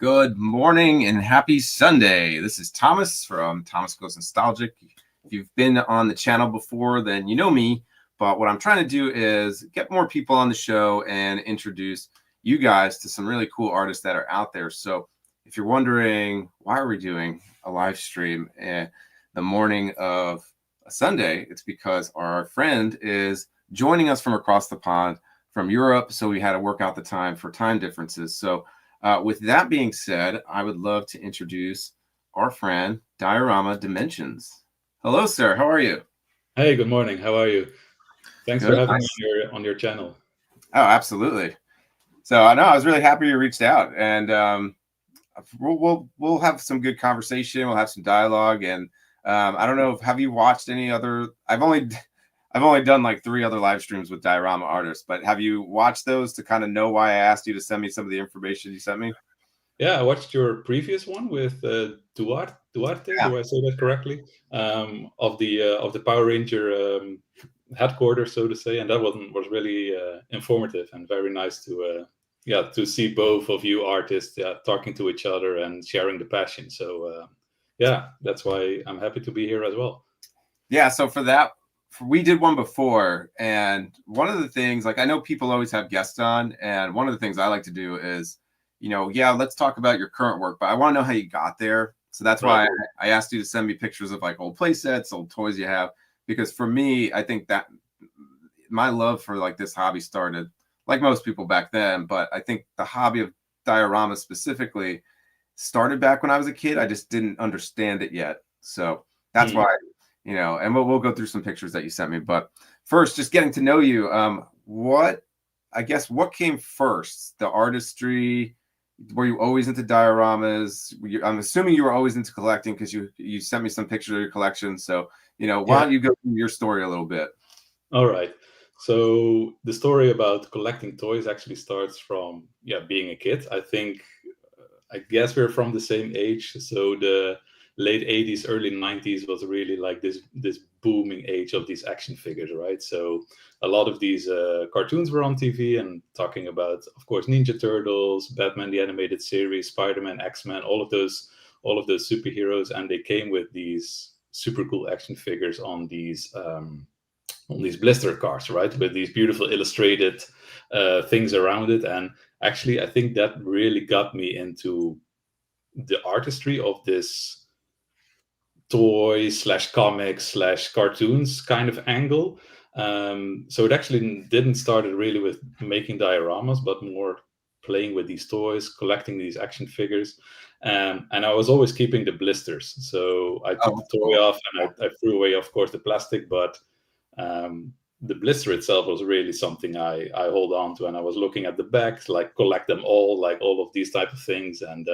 Good morning and happy Sunday. This is Thomas from Thomas Goes Nostalgic. If you've been on the channel before, then you know me. But what I'm trying to do is get more people on the show and introduce you guys to some really cool artists that are out there. So if you're wondering, why are we doing a live stream the morning of a Sunday? It's because our friend is joining us from across the pond from Europe. So we had to work out the time for time differences. So with that being said, I would love to introduce our friend Diorama Dimensions. Hello, sir. How are you? Hey, good morning. How are you? Thanks Good. for having me on your channel. Oh, absolutely. So I know I was really happy you reached out, and we'll have some good conversation. We'll have some dialogue, and I don't know. Have you watched any other? I've only done like 3 other live streams with diorama artists, but have you watched those to kind of know why I asked you to send me some of the information you sent me? Yeah, I watched your previous one with Duarte. Yeah. Do I say that correctly? Of the Power Ranger headquarters, so to say, and that one was really informative and very nice to see both of you artists talking to each other and sharing the passion. So that's why I'm happy to be here as well. Yeah. So for that, we did one before, and one of the things, like, I know people always have guests on, and one of the things I like to do is, let's talk about your current work, but I want to know how you got there. So that's why I asked you to send me pictures of like old play sets, old toys you have, because for me, I think that my love for like this hobby started like most people back then, but I think the hobby of diorama specifically started back when I was a kid. I just didn't understand it yet. So that's why, and we'll go through some pictures that you sent me. But first, just getting to know you, what came first? The artistry? Were you always into dioramas? I'm assuming you were always into collecting because you sent me some pictures of your collection. So, why don't you go through your story a little bit? All right. So the story about collecting toys actually starts from being a kid. I guess we're from the same age. So the late 80s, early 90s was really like this booming age of these action figures, right? So a lot of these cartoons were on TV and talking about, of course, Ninja Turtles, Batman the Animated Series, Spider-Man, X-Men, all of those superheroes, and they came with these super cool action figures on these blister cards, right, with these beautiful illustrated things around it. And actually, I think that really got me into the artistry of this toy / comics / cartoons kind of angle. So it actually didn't start really with making dioramas, but more playing with these toys, collecting these action figures. And I was always keeping the blisters. So I took the toy off and I threw away, of course, the plastic, but the blister itself was really something I hold on to. And I was looking at the back, like collect them all, like all of these type of things. And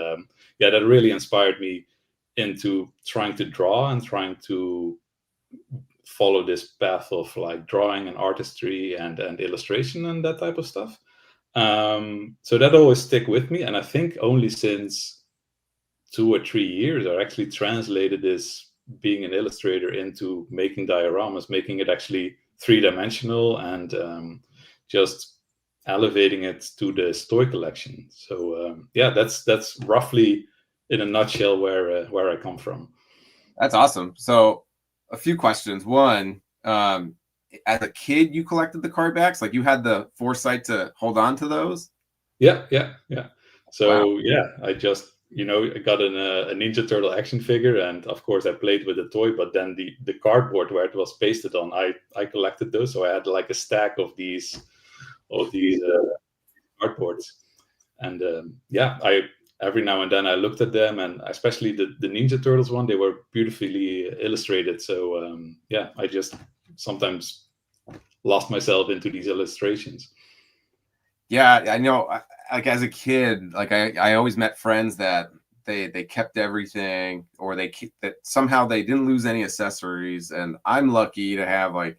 that really inspired me into trying to draw and trying to follow this path of like drawing and artistry and illustration and that type of stuff. So that always stick with me. And I think only since 2 or 3 years I actually translated this being an illustrator into making dioramas, making it actually 3-dimensional and just elevating it to the toy collection. So that's roughly in a nutshell where I come from. That's awesome. So a few questions. One, as a kid, you collected the card backs? Like, you had the foresight to hold on to those? Yeah. So wow. I just I got a Ninja Turtle action figure, and of course I played with the toy, but then the cardboard where it was pasted on, I collected those. So I had like a stack of these cardboards, and I every now and then I looked at them, and especially the Ninja Turtles one, they were beautifully illustrated. So I just sometimes lost myself into these illustrations. Yeah, I know. Like, as a kid, like I always met friends that they kept everything, or that somehow they didn't lose any accessories. And I'm lucky to have like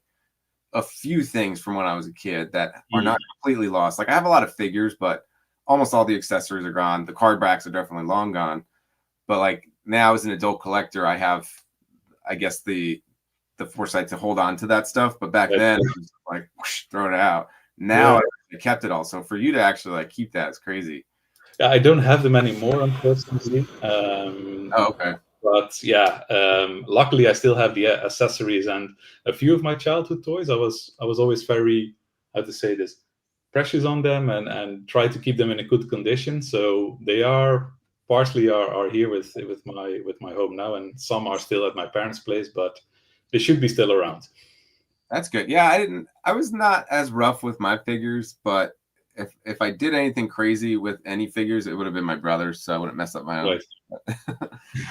a few things from when I was a kid that are not completely lost. Like, I have a lot of figures, but almost all the accessories are gone. The card backs are definitely long gone. But like, now as an adult collector, I have, I guess, the foresight to hold on to that stuff. But back then, it was like, whoosh, throw it out. Now I kept it all. So for you to actually like keep that is crazy. Yeah, I don't have them anymore, unfortunately. Oh, okay. But yeah, luckily I still have the accessories and a few of my childhood toys. I was always very, how to say this, precious on them, and try to keep them in a good condition. So they are partially are here with my home now, and some are still at my parents' place, but they should be still around. That's good. Yeah, I was not as rough with my figures, but if I did anything crazy with any figures, it would have been my brother's, so I wouldn't mess up my own.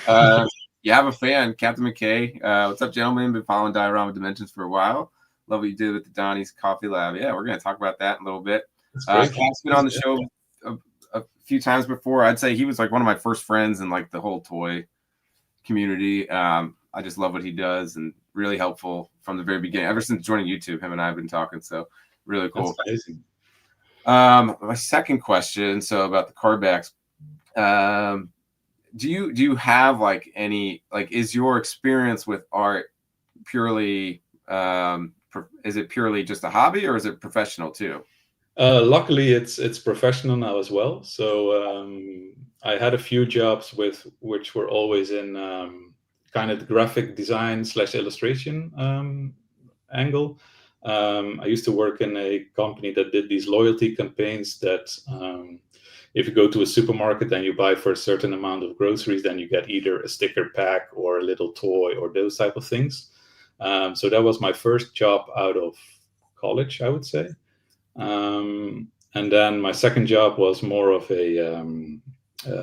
Right. You have a fan, Captain McKay. What's up, gentlemen? Been following Diorama Dimensions for a while. Love what you did with the Donnie's Coffee Lab. Yeah, we're going to talk about that in a little bit. That's great. Cap's been on the show a few times before. I'd say he was like one of my first friends in like the whole toy community. I just love what he does and really helpful from the very beginning. Ever since joining YouTube, him and I have been talking. So really cool. That's amazing. My second question, so about the card backs. Do you have like any, like, is your experience with art purely is it purely just a hobby, or is it professional too? Luckily, it's professional now as well. So I had a few jobs which were always in kind of the graphic design / illustration angle. I used to work in a company that did these loyalty campaigns that if you go to a supermarket and you buy for a certain amount of groceries, then you get either a sticker pack or a little toy or those type of things. So that was my first job out of college, I would say. And then my second job was more of a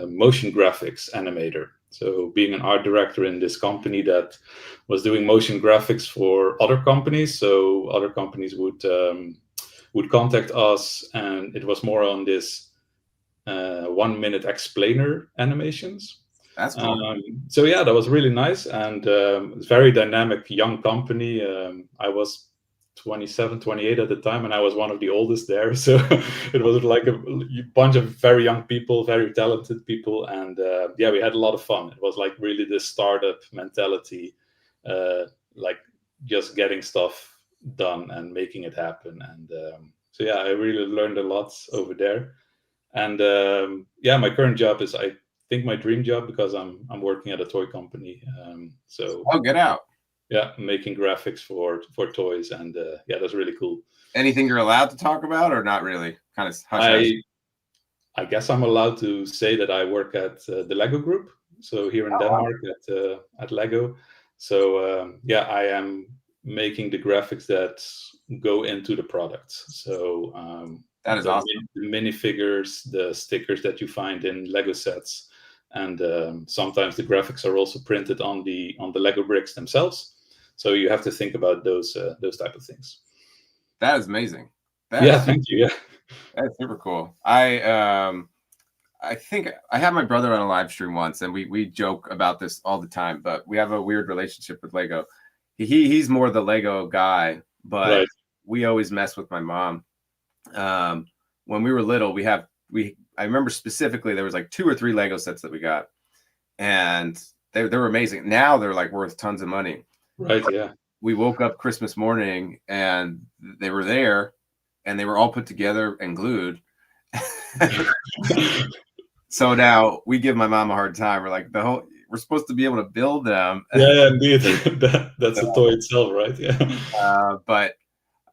motion graphics animator. So being an art director in this company that was doing motion graphics for other companies. So other companies would contact us, and it was more on this 1 minute explainer animations. That's cool. So yeah, that was really nice, and it's very dynamic young company. I was 27, 28 at the time, and I was one of the oldest there. So it was like a bunch of very young people, very talented people, and yeah, we had a lot of fun. It was like really this startup mentality, like just getting stuff done and making it happen. And so yeah, I really learned a lot over there. And yeah, my current job is, I think, my dream job, because I'm working at a toy company. So Oh, get out. yeah, making graphics for toys, and yeah, that's really cool. Anything you're allowed to talk about, or not really? Kind of hush hush. I guess I'm allowed to say that I work at the Lego Group, so here in Denmark at Lego. So yeah, I am making the graphics that go into the products. So That is awesome. The minifigures, the stickers that you find in Lego sets, and sometimes the graphics are also printed on the Lego bricks themselves. So you have to think about those type of things. That is amazing. Thank you. Yeah, That's super cool. I think I had my brother on a live stream once, and we joke about this all the time, but we have a weird relationship with Lego. He's more the Lego guy, but right. we always mess with my mom. When we were little, I remember specifically there was like 2 or 3 Lego sets that we got, and they were amazing. Now they're like worth tons of money. Right. Yeah. We woke up Christmas morning and they were there, and they were all put together and glued. So now we give my mom a hard time. We're like, we're supposed to be able to build them. Yeah, indeed. That's a toy itself, right? Yeah. But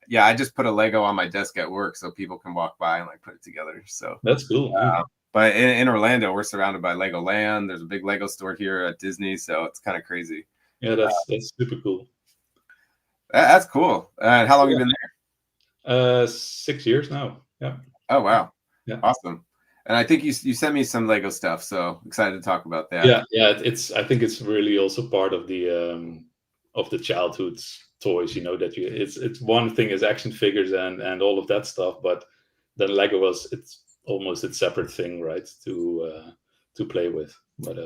yeah, I just put a Lego on my desk at work so people can walk by and like put it together. So that's cool. But in Orlando, we're surrounded by Lego Land. There's a big Lego store here at Disney, so it's kind of crazy. Yeah, that's super cool. That's cool. And how long have you been there? 6 years now. Yeah. Oh wow. Yeah. Awesome. And I think you sent me some Lego stuff, so excited to talk about that. Yeah. I think it's really also part of the childhood toys. You know, that it's one thing is action figures and all of that stuff, but then Lego it's almost a separate thing, right? To play with. But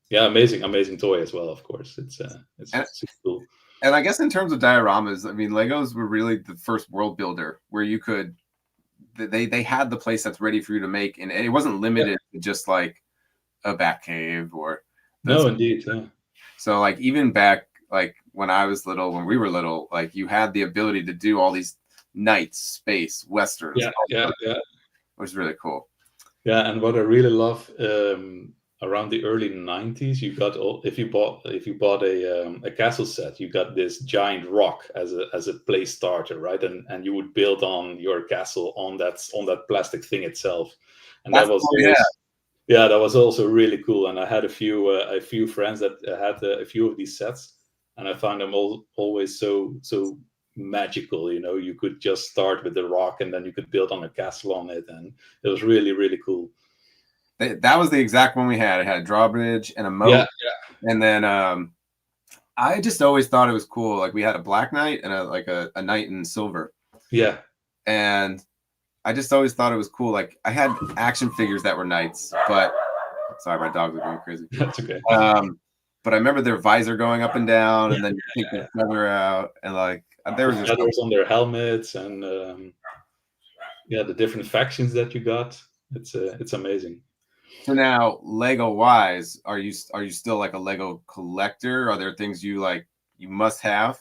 yeah, amazing toy as well. Of course, it's super cool. And I guess in terms of dioramas, I mean, Legos were really the first world builder where you could. They had the place that's ready for you to make, and it wasn't limited to just like a bat cave or. No, indeed. Yeah. So like even back like when we were little, like you had the ability to do all these nights, space, westerns. Yeah. It was really cool. Yeah, and what I really love, around the early '90s, you got all, if you bought a castle set, you got this giant rock as a play starter, right? And you would build on your castle on that plastic thing itself, and that That's was yeah. always, yeah, that was also really cool. And I had a few friends that had a few of these sets, and I found them all always so magical. You know, you could just start with the rock, and then you could build on a castle on it, and it was really really cool. That was the exact one we had. It had a drawbridge and a Yeah, moat, and then I just always thought it was cool. Like we had a black knight and a knight in silver, yeah, and I just always thought it was cool. Like I had action figures that were knights, but sorry, my dogs are going crazy. that's okay. But I remember their visor going up and down, and then you take their feather out, and like there was just Feathers on their helmets, and yeah, the different factions that you got. It's amazing. so now Lego wise, are you still like a Lego collector? Are there things you like you must have?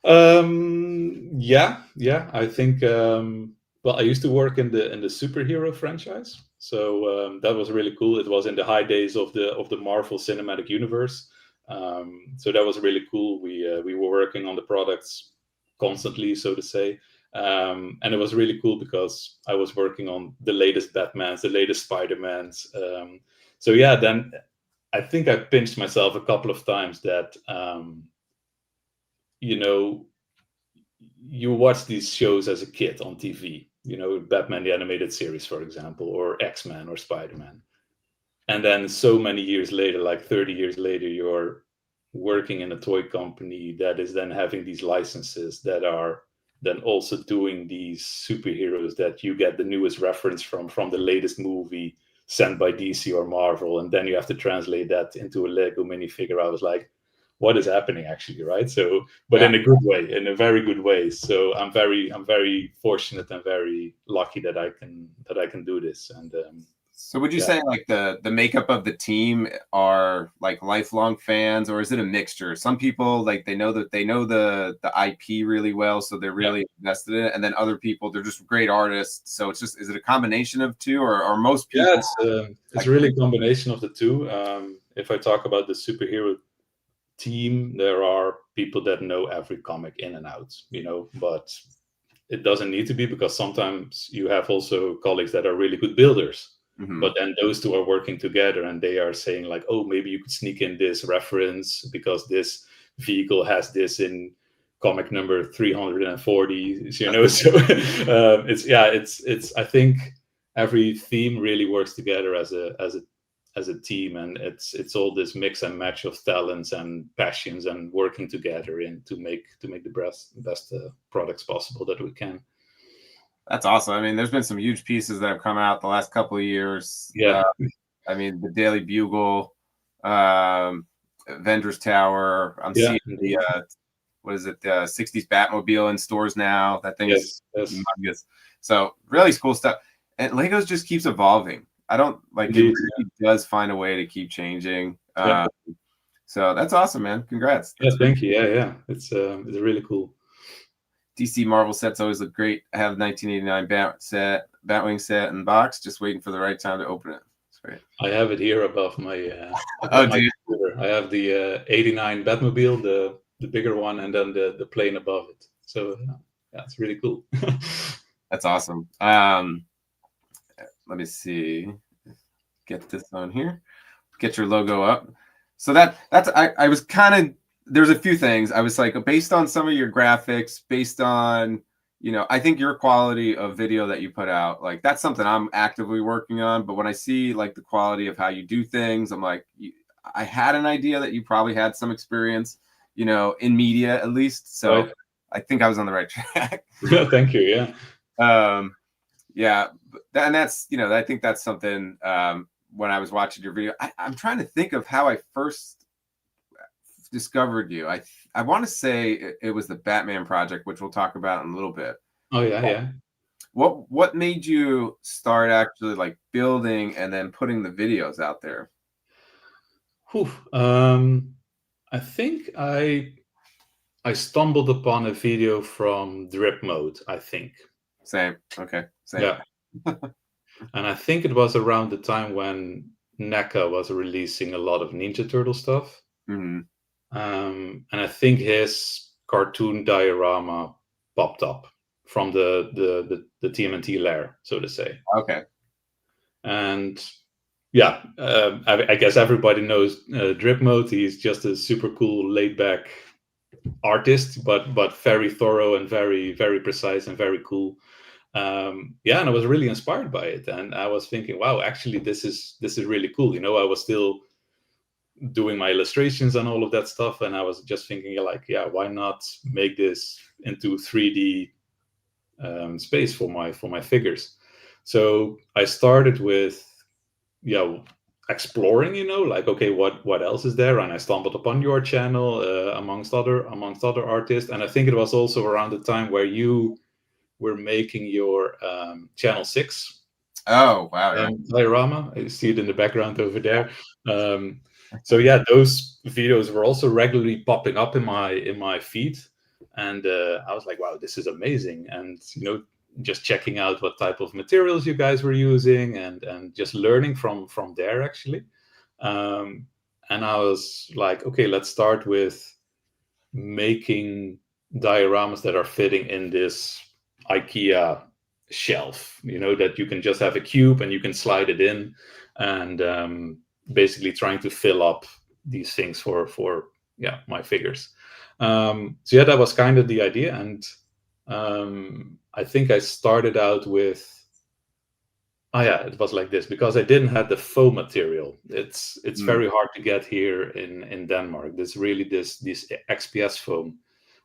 Yeah, yeah. I think. Well, I used to work in the superhero franchise, so that was really cool. It was in the high days of the Marvel Cinematic Universe, so that was really cool. We were working on the products constantly, so to say, and it was really cool because I was working on the latest Batmans, the latest Spider-Mans. So yeah, then I think I pinched myself a couple of times that you know, you watch these shows as a kid on TV, you know, Batman the Animated Series, for example, or X-Men or Spider-Man. And then so many years later, like 30 years later, you're working in a toy company that is then having these licenses that are then also doing these superheroes that you get the newest reference from the latest movie sent by DC or Marvel, and then you have to translate that into a Lego minifigure. I was like, what is happening actually, right? So, but Yeah. in a good way, in a very good way. So I'm very fortunate and very lucky that I can do this. And So would you yeah. say like the makeup of the team are like lifelong fans, or is it a mixture? Some people like they know the IP really well, so they're Yeah. really invested in it, and then other people they're just great artists. So it's just is it a combination of two, or are most Yeah, people it's like really a combination of the two. If I talk about the superhero team, there are people that know every comic in and out, you know, but it doesn't need to be, because sometimes you have also colleagues that are really good builders. Mhm. But then those two are working together and they are saying like, oh, maybe you could sneak in this reference because this vehicle has this in comic number 340, you know. So it's I think every theme really works together as a team, and it's all this mix and match of talents and passions and working together in to make the best products possible that we can. That's awesome. I mean, there's been some huge pieces that have come out the last couple of years. Yeah, I mean, the Daily Bugle, um, Avengers Tower. I'm yeah, seeing the what is it, the 60s Batmobile in stores now. That thing is yes, yes, humongous. So really cool stuff. And Legos just keeps evolving. I don't like it indeed. really does find a way to keep changing. Yeah, So that's awesome, man. Congrats. yeah, That's great. thank you. Yeah, yeah, it's really cool. DC Marvel sets always look great. I have the 1989 Batwing set in the box, just waiting for the right time to open it. It's great. I have it here above Oh, my dude. computer. I have the '89 Batmobile, the bigger one, and then the plane above it. So yeah, it's really cool. That's awesome. Let me see. Get this on here. Get your logo up. So that's I was kind of there's a few things. I was like based on some of your graphics, based on I think your quality of video that you put out, like that's something I'm actively working on. But when I see like the quality of how you do things, I'm like, I had an idea that you probably had some experience, in media at least. So Right. I think I was on the right track. Yeah, thank you. Yeah. Yeah, and that's I think that's something. When I was watching your video, I'm trying to think of how I first discovered you. I want to say it was the Batman project, which we'll talk about in a little bit. Oh yeah, yeah. What made you start actually like building and then putting the videos out there? Whew. I think I stumbled upon a video from Drip Mode, I think. Same. Okay. Same. Yeah. And I think it was around the time when NECA was releasing a lot of Ninja Turtle stuff. Mm-hmm. And I think his cartoon diorama popped up from the TMNT lair, so to say. Okay. And yeah, I guess everybody knows Drip Mode. He's just a super cool, laid back artist, but very thorough and very very precise and very cool. Yeah, and I was really inspired by it, and I was thinking, wow, actually, this is really cool. You know, I was still doing my illustrations and all of that stuff, and I was just thinking, like, yeah, why not make this into 3D space for my figures? So I started with, yeah, exploring, you know, like, okay, what else is there? And I stumbled upon your channel, amongst other artists, and I think it was also around the time where you were making your channel 6 Oh wow. Yeah. diorama. I see it in the background over there. So yeah, those videos were also regularly popping up in my feed, and I was like, wow, this is amazing. And you know, just checking out what type of materials you guys were using, and just learning from there actually. And I was like, okay, let's start with making dioramas that are fitting in this IKEA shelf, you know, that you can just have a cube and you can slide it in, and basically trying to fill up these things for yeah, my figures. So yeah, that was kind of the idea. And I think I started out with, oh yeah, it was like this because I didn't have the foam material. It's very hard to get here in Denmark. There's really this XPS foam.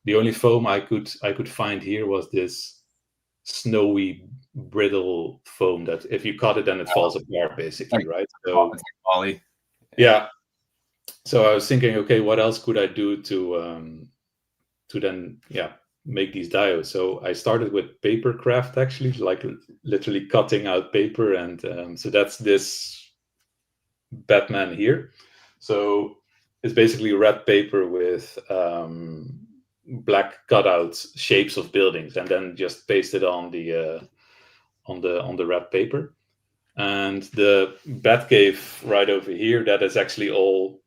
The only foam I could find here was this snowy, brittle foam that if you cut it, then it falls apart, basically, right? So It's like Ollie. yeah. So I was thinking, okay, what else could I do to then, yeah, make these diodes? So I started with paper craft, actually, like literally cutting out paper, and so that's this Batman here. So it's basically red paper with black cutouts, shapes of buildings, and then just pasted on the red paper. And the Batcave right over here, that is actually all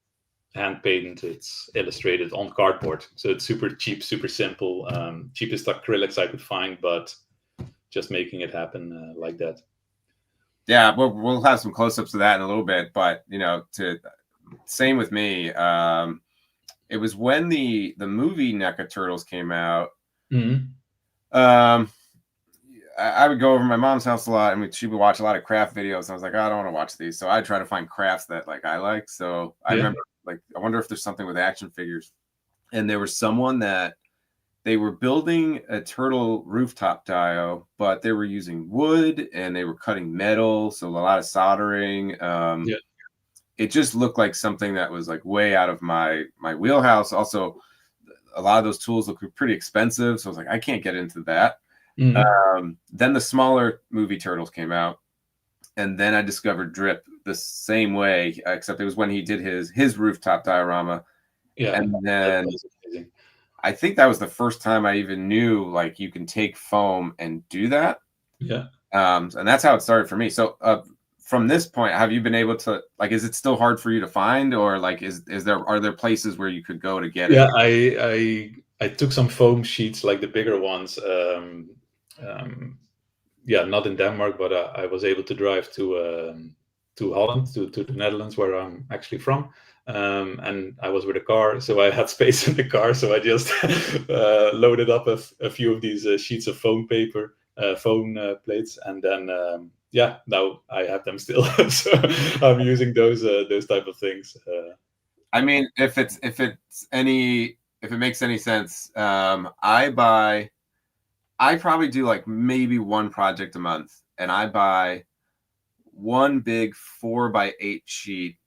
hand painted. It's illustrated on cardboard, so it's super cheap, super simple, cheapest acrylics I could find, but just making it happen like that. Yeah, we'll have some close-ups of that in a little bit, but you know, same with me. It was when the movie NECA Turtles came out. Mm-hmm. I would go over to my mom's house a lot, and she would watch a lot of craft videos. And I was like, I don't want to watch these, so I try to find crafts that like I like. So I remember, like, I wonder if there's something with action figures. And there was someone that they were building a turtle rooftop dio, but they were using wood and they were cutting metal, so a lot of soldering. It just looked like something that was like way out of my wheelhouse. Also, a lot of those tools look pretty expensive, so I was like, I can't get into that. Then the smaller movie Turtles came out, and then I discovered Drip the same way, except it was when he did his rooftop diorama. Yeah, and then I think that was the first time I even knew like you can take foam and do that. Yeah. And that's how it started for me. So from this point, have you been able to, like, is it still hard for you to find, or like are there places where you could go to get it? Yeah, I took some foam sheets, like the bigger ones. Yeah, not in Denmark, but I was able to drive to Holland, to the Netherlands, where I'm actually from. And I was with a car, so I had space in the car, so I just loaded up a few of these sheets of foam paper, foam plates, and then yeah, now I have them still. So I'm using those type of things. I mean, if it makes any sense, I probably do like maybe one project a month, and I buy one big 4x8 sheet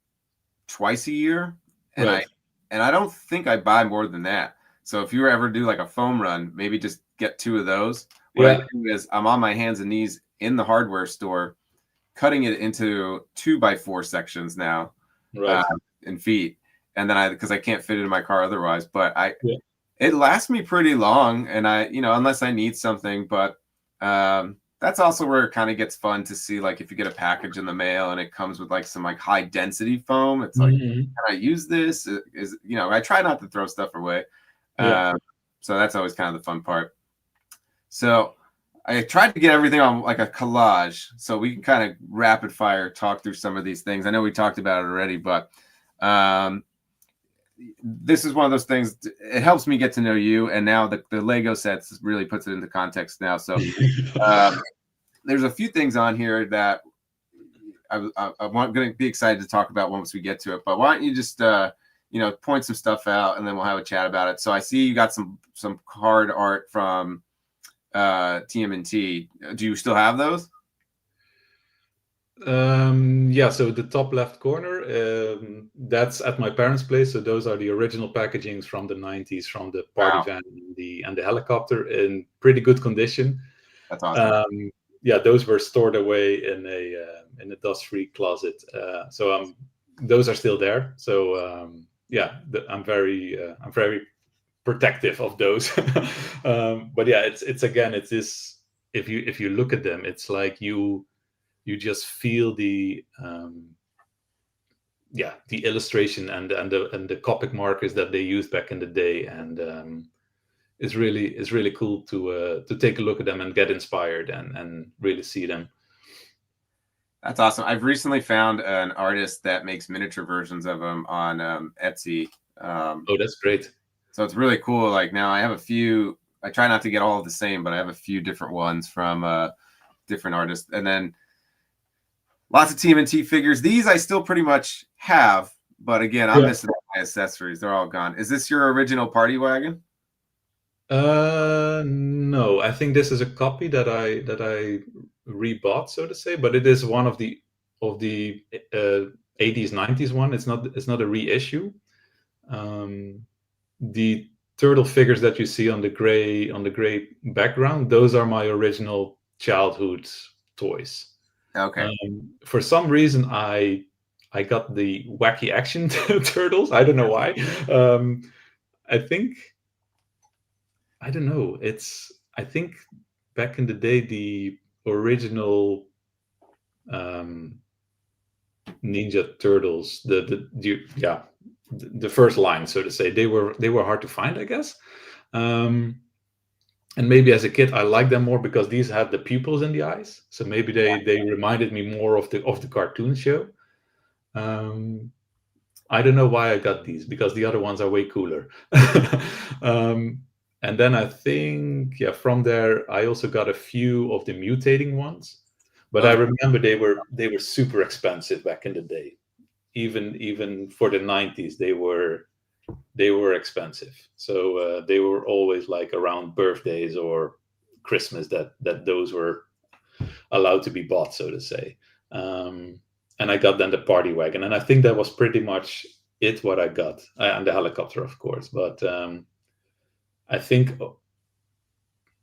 twice a year, and Right. I don't think I buy more than that. So if you ever do like a foam run, maybe just get two of those. What I do is I'm on my hands and knees in the hardware store, cutting it into 2x4 sections now, Right. in feet, and then because I can't fit it in my car otherwise. But it lasts me pretty long, and unless I need something, but That's also where it kind of gets fun to see, like, if you get a package in the mail and it comes with like some like high density foam, it's like, Mhm. can I use this? Is, you know, I try not to throw stuff away. Yeah. So that's always kind of the fun part. So I tried to get everything on like a collage so we can kind of rapid fire talk through some of these things. I know we talked about it already, but um, this is one of those things. It helps me get to know you, and now the Lego sets really puts it into context now. So there's a few things on here that I want going to be excited to talk about once we get to it. But why don't you just you know, point some stuff out, and then we'll have a chat about it. So I see you got some card art from TMNT. Do you still have those? Yeah, so the top left corner, that's at my parents' place. So those are the original packagings from the 90s, from the party Wow, van and the helicopter in pretty good condition. that's awesome. Yeah, those were stored away in a dust-free closet. So those are still there. So yeah, I'm very protective of those. But yeah, it's again, it's this. If you look at them, it's like you just feel the yeah, the illustration and the Copic markers that they used back in the day, and it's really cool to take a look at them and get inspired and really see them. That's awesome. I've recently found an artist that makes miniature versions of them on Etsy. Oh, that's great. So it's really cool. Like now I have a few. I try not to get all of the same, but I have a few different ones from different artists, and then lots of TMNT figures. These I still pretty much have, but again, I'm missing all my accessories. They're all gone. Is this your original party wagon? No, I think this is a copy that I rebought, so to say, but it is one of the 80s 90s one. It's not a reissue. The turtle figures that you see on the gray background, those are my original childhood toys. Okay. For some reason, I got the wacky action turtles. I don't know why. I think I don't know. I think back in the day, the original um, Ninja Turtles, the first line, so to say, they were hard to find, I guess. And maybe as a kid, I liked them more because these had the pupils in the eyes. So maybe they reminded me more of the cartoon show. I don't know why I got these because the other ones are way cooler. And then I think, yeah, from there I also got a few of the mutating ones, but I remember they were super expensive back in the day. Even for the 90s, they were expensive. So they were always like around birthdays or Christmas that those were allowed to be bought, so to say. And I got then the party wagon, and I think that was pretty much it what I got, and the helicopter, of course. But I think,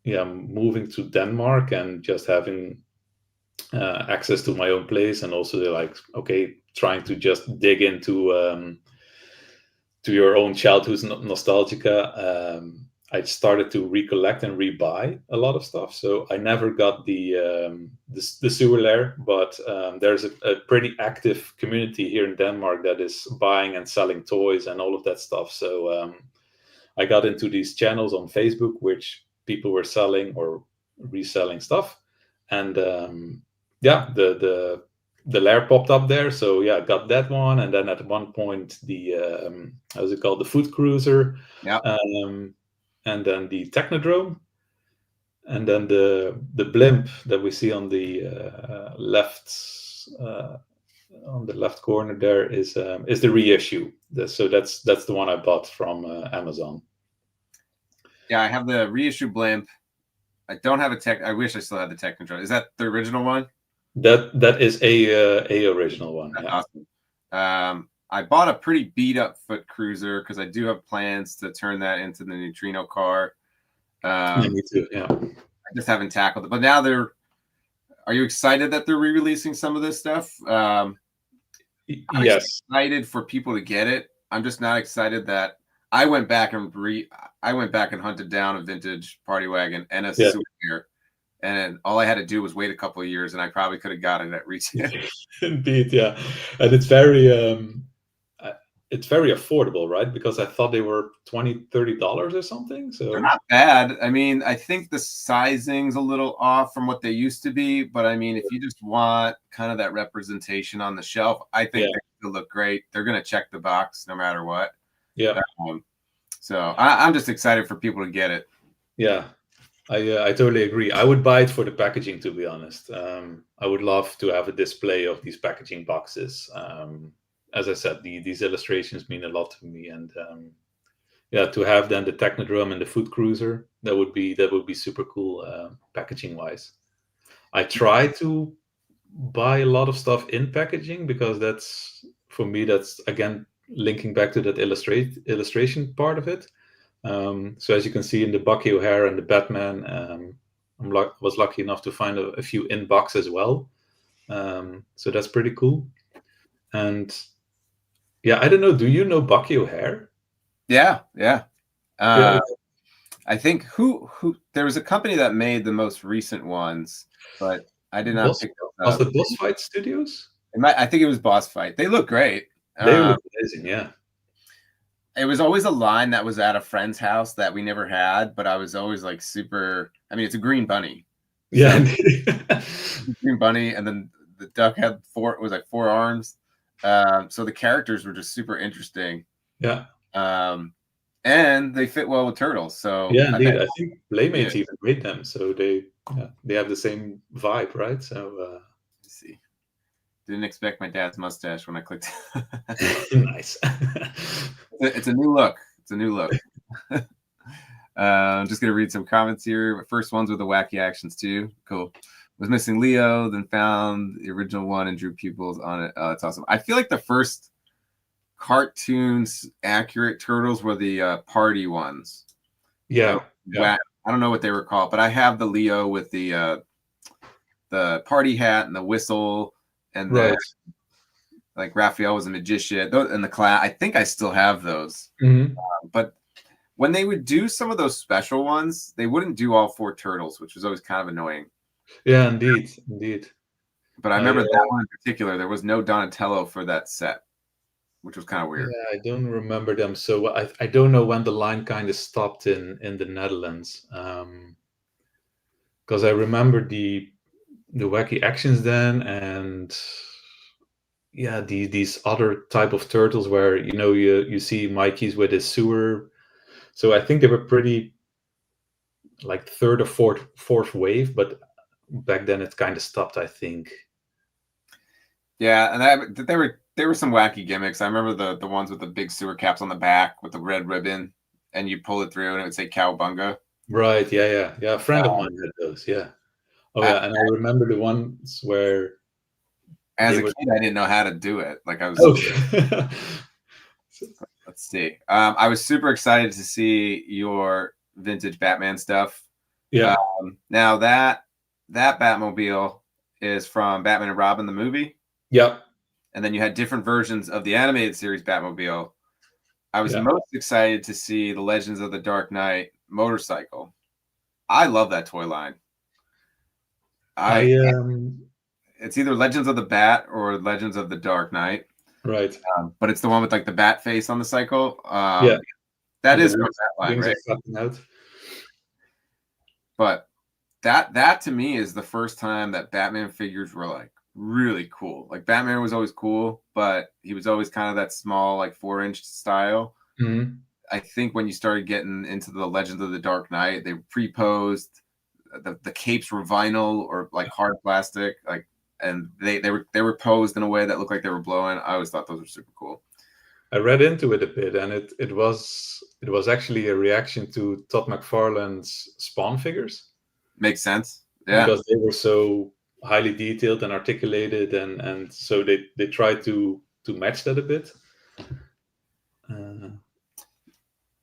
yeah, moving to Denmark and just having access to my own place, and also like, okay, trying to just dig into to your own childhood nostalgia. I started to recollect and rebuy a lot of stuff. So I never got the sewer lair, but there's a pretty active community here in Denmark that is buying and selling toys and all of that stuff. So I got into these channels on Facebook, which people were selling or reselling stuff, and yeah, the lair popped up there. So yeah, I got that one, and then at one point the how's it called, the food cruiser, Yeah. and then the Technodrome, and then the blimp that we see on the left corner there is the reissue. So that's the one I bought from Amazon. Yeah, I have the reissue blimp. I don't have a tech. I wish I still had the tech control. Is that the original one? That is a original one. That's Yeah. awesome. I bought a pretty beat up foot cruiser because I do have plans to turn that into the neutrino car. Yeah, me too. Yeah. I just haven't tackled it. But now are you excited that they're re-releasing some of this stuff? I'm Yes. excited for people to get it. I'm just not excited that I went back and hunted down a vintage party wagon and a souvenir. and all I had to do was wait a couple of years, and I probably could have got it at retail. Indeed, yeah, and it's very affordable, right? Because I thought they were $20-$30 or something. They're So not bad. I mean, I think the sizing's a little off from what they used to be, but I mean, if you just want kind of that representation on the shelf, I think they still look great. They're going to check the box no matter what. yeah, So I'm just excited for people to get it. yeah, I totally agree. I would buy it for the packaging, to be honest. I would love to have a display of these packaging boxes. As I said, these illustrations mean a lot to me, and yeah, to have then the Technodrome and the Food Cruiser, that would be super cool, packaging wise. I try to buy a lot of stuff in packaging because that's, for me, that's again linking back to that illustration part of it. So as you can see in the Bucky O'Hare and the Batman, was lucky enough to find a few in box as well. So that's pretty cool. And yeah, I don't know. Do you know Bucky O'Hare? Yeah. Yeah, I think who there was a company that made the most recent ones, but I did not pick those was up. the Boss Fight Studios? I think it was Boss Fight. They look great. They look amazing. Yeah. It was always a line that was at a friend's house that we never had, but I was always like super. I mean, it's a green bunny. Yeah. Green bunny, and then the duck had four arms. So the characters were just super interesting. Yeah. And they fit well with turtles. So yeah, indeed. I think Playmates even made them, so they have the same vibe, right? So let's see. Didn't expect my dad's mustache when I clicked. Nice. It's a new look. It's a new look. I'm just gonna read some comments here. First ones with the wacky actions too. Cool. Was missing Leo, then found the original one and drew pupils on it. Oh, that's awesome. I feel like the first cartoons accurate turtles were the party ones. Yeah. I don't know what they were called, but I have the Leo with the party hat and the whistle, and then like Raphael was a magician, and the clown. I think I still have those. But when they would do some of those special ones, they wouldn't do all four turtles, which was always kind of annoying. Yeah, indeed. But I remember that one in particular. There was no Donatello for that set, which was kind of weird. Yeah, I don't remember them. So I don't know when the line kind of stopped in the Netherlands. Because I remember the wacky actions then, and yeah, these other type of turtles where you see Mikey's with his sewer. So I think they were pretty like third or fourth wave, but back then it kind of stopped, I think. Yeah, and there were some wacky gimmicks. I remember the ones with the big sewer caps on the back with the red ribbon, and you pull it through and it would say Cowabunga. Right, yeah. A friend of mine had those, yeah. Oh yeah, and I remember the ones where as a kid I didn't know how to do it. Like I was Let's see. I was super excited to see your vintage Batman stuff. Yeah. Now that Batmobile is from Batman and Robin the movie. Yep. And then you had different versions of the animated series Batmobile. I was most excited to see the Legends of the Dark Knight motorcycle. I love that toy line. It's either Legends of the Bat or Legends of the Dark Knight. Right. But it's the one with like the bat face on the cycle. Yeah. That is from that line, right? But that to me is the first time that Batman figures were like really cool. Like Batman was always cool, but he was always kind of that small, like 4-inch style. Mm-hmm. I think when you started getting into the Legends of the Dark Knight, they pre-posed. The capes were vinyl or like hard plastic, like, and they were posed in a way that looked like they were blowing. I always thought those were super cool. I read into it a bit, and it was actually a reaction to Todd McFarlane's Spawn figures. Makes sense, yeah, because they were so highly detailed and articulated, and so they tried to match that a bit.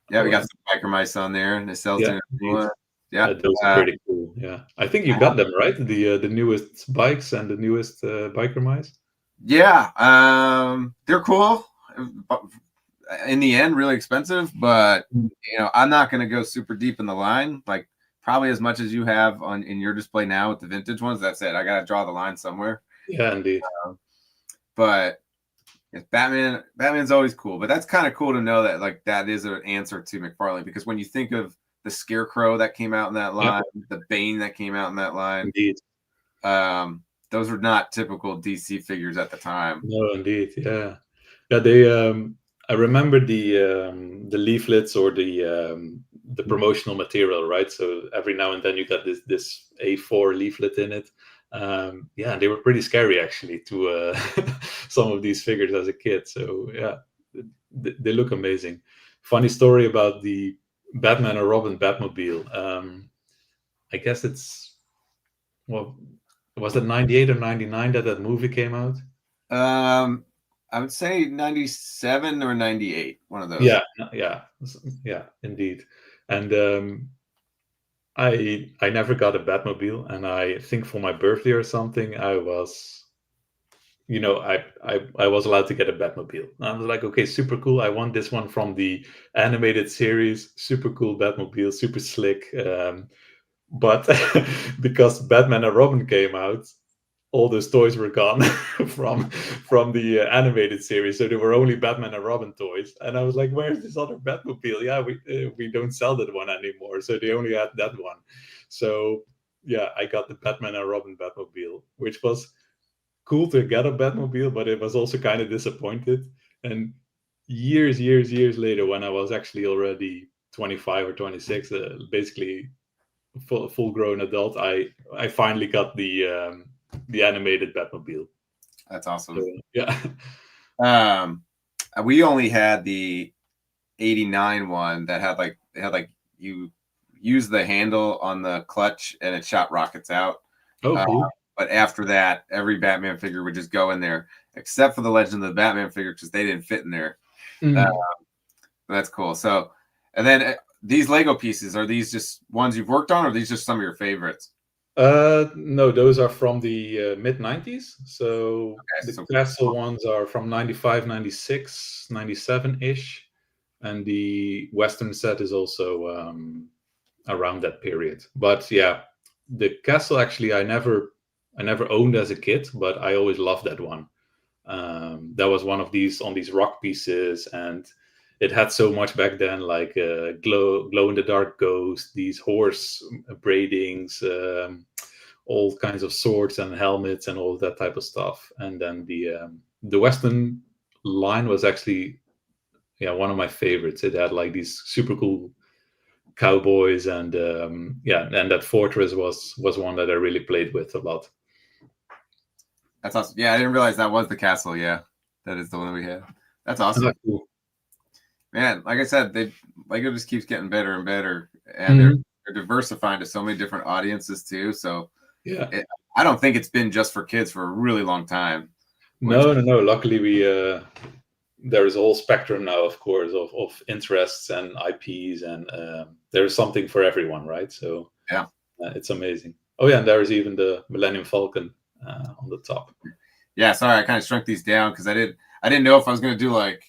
Yeah, we got some biker mice on there, and the cells. Yeah, those are pretty cool. Yeah, I think you got them right. The newest bikes and the newest biker mice. Yeah, they're cool. In the end, really expensive, but I'm not going to go super deep in the line. Like probably as much as you have in your display now with the vintage ones. That's it. I got to draw the line somewhere. Yeah, indeed. But yes, Batman's always cool. But that's kind of cool to know that like that is an answer to McFarlane, because when you think of the Scarecrow that came out in that line, the Bane that came out in that line, indeed, those were not typical DC figures at the time. No, indeed, yeah. They. I remember the leaflets or the promotional material, right? So every now and then you got this A4 leaflet in it. Yeah, they were pretty scary actually to some of these figures as a kid. So yeah, they look amazing. Funny story about the Batman and Robin Batmobile. I guess it's, well, was it 98 or 99 that movie came out? I would say 97 or 98, one of those. Yeah, indeed. And I never got a Batmobile, and I think for my birthday or something, I was, I was allowed to get a Batmobile. And I was like, okay, super cool. I want this one from the animated series. Super cool Batmobile, super slick. But because Batman and Robin came out, all those toys were gone from the animated series, so there were only Batman and Robin toys. And I was like, "Where's this other Batmobile? Yeah, we don't sell that one anymore." So they only had that one. So yeah, I got the Batman and Robin Batmobile, which was cool to get a Batmobile, but it was also kind of disappointed. And years later, when I was actually already 25 or 26, basically full grown adult, I finally got the animated Batmobile. That's awesome. So, yeah. We only had the 89 one that had like you use the handle on the clutch and it shot rockets out. Oh, cool. But after that, every Batman figure would just go in there, except for the Legend of the Batman figure, because they didn't fit in there. That's cool. So, and then these Lego pieces, are these just ones you've worked on, or are these just some of your favorites? No, those are from the mid 90s. So the Castle ones are from 95, 96, 97-ish. And the Western set is also around that period. But yeah, the Castle actually I never owned as a kid, but I always loved that one. That was one of these on these rock pieces, and it had so much back then, like glow in the dark ghost, these horse braidings, all kinds of swords and helmets and all that type of stuff. And then the Western line was actually one of my favorites. It had like these super cool cowboys, and and that fortress was one that I really played with a lot. That's awesome. Yeah, I didn't realize that was the Castle. Yeah, that is the one that we had. That's awesome. Cool. Man, like I said, Lego just keeps getting better and better, and they're diversifying to so many different audiences too. So yeah, I don't think it's been just for kids for a really long time. No. Luckily, there is a whole spectrum now, of course, of interests and IPs, and there's something for everyone, right? So yeah, it's amazing. Oh yeah, and there is even the Millennium Falcon on the top. Yeah, sorry, I kind of shrunk these down because I didn't know if I was going to do like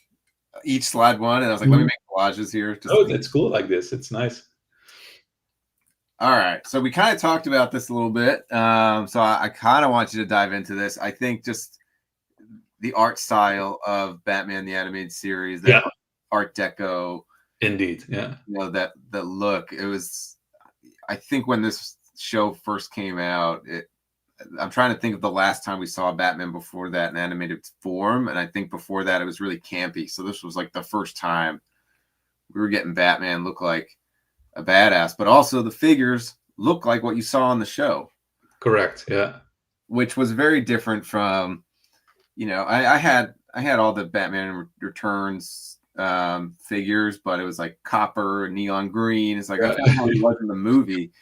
each slide one, and I was like, let me make collages here. It's cool like this. It's nice. All right, so we kind of talked about this a little bit. So I kind of want you to dive into this. I think just the art style of Batman the Animated Series, that Art Deco, indeed, yeah, that look. It was, I think, when this show first came out, I'm trying to think of the last time we saw Batman before that in animated form, and I think before that it was really campy. So this was like the first time we were getting Batman look like a badass, but also the figures look like what you saw on the show. Correct. Yeah. Which was very different from, I had all the Batman Returns figures, but it was like copper and neon green. It's like I don't know how it was in the movie.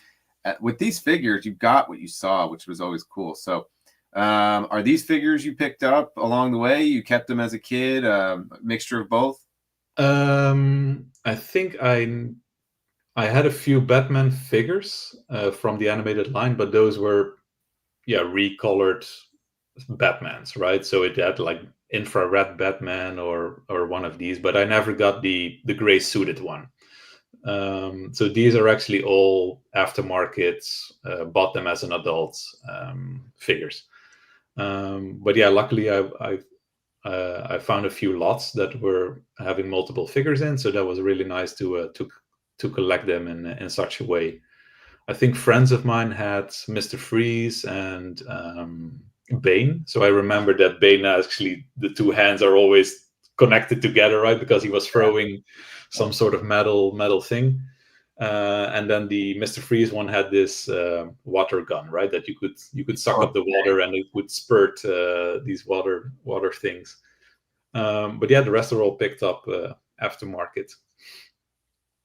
With these figures, you got what you saw, which was always cool. So are these figures you picked up along the way? You kept them as a kid, a mixture of both? I think I had a few Batman figures from the animated line, but those were recolored Batmans, right? So it had like infrared Batman or one of these, but I never got the gray suited one. So these are actually all aftermarket, bought them as an adult figures. But yeah, luckily I found a few lots that were having multiple figures in, so that was really nice to collect them in such a way. I think friends of mine had Mr. Freeze and Bane. So I remember that Bane, actually the two hands are always connected together, right? Because he was throwing some sort of metal thing. And then the Mr. Freeze one had this water gun, right? That you could suck up the water and it would spurt these water things. But yeah, the rest are all picked up aftermarket.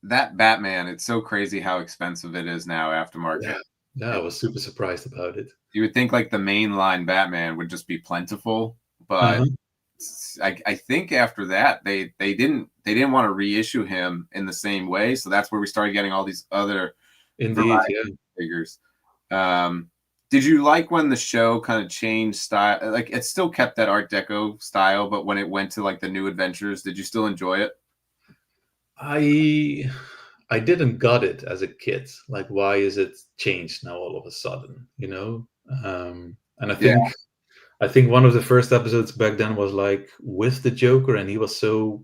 That Batman, it's so crazy how expensive it is now aftermarket. Yeah, I was super surprised about it. You would think like the mainline Batman would just be plentiful, but I think after that they didn't want to reissue him in the same way, so that's where we started getting all these other figures. Did you like when the show kind of changed style? Like it still kept that Art Deco style, but when it went to like the New Adventures, did you still enjoy it? I didn't got it as a kid. Like, why is it changed now all of a sudden? You know, and I think one of the first episodes back then was like with the Joker, and he was so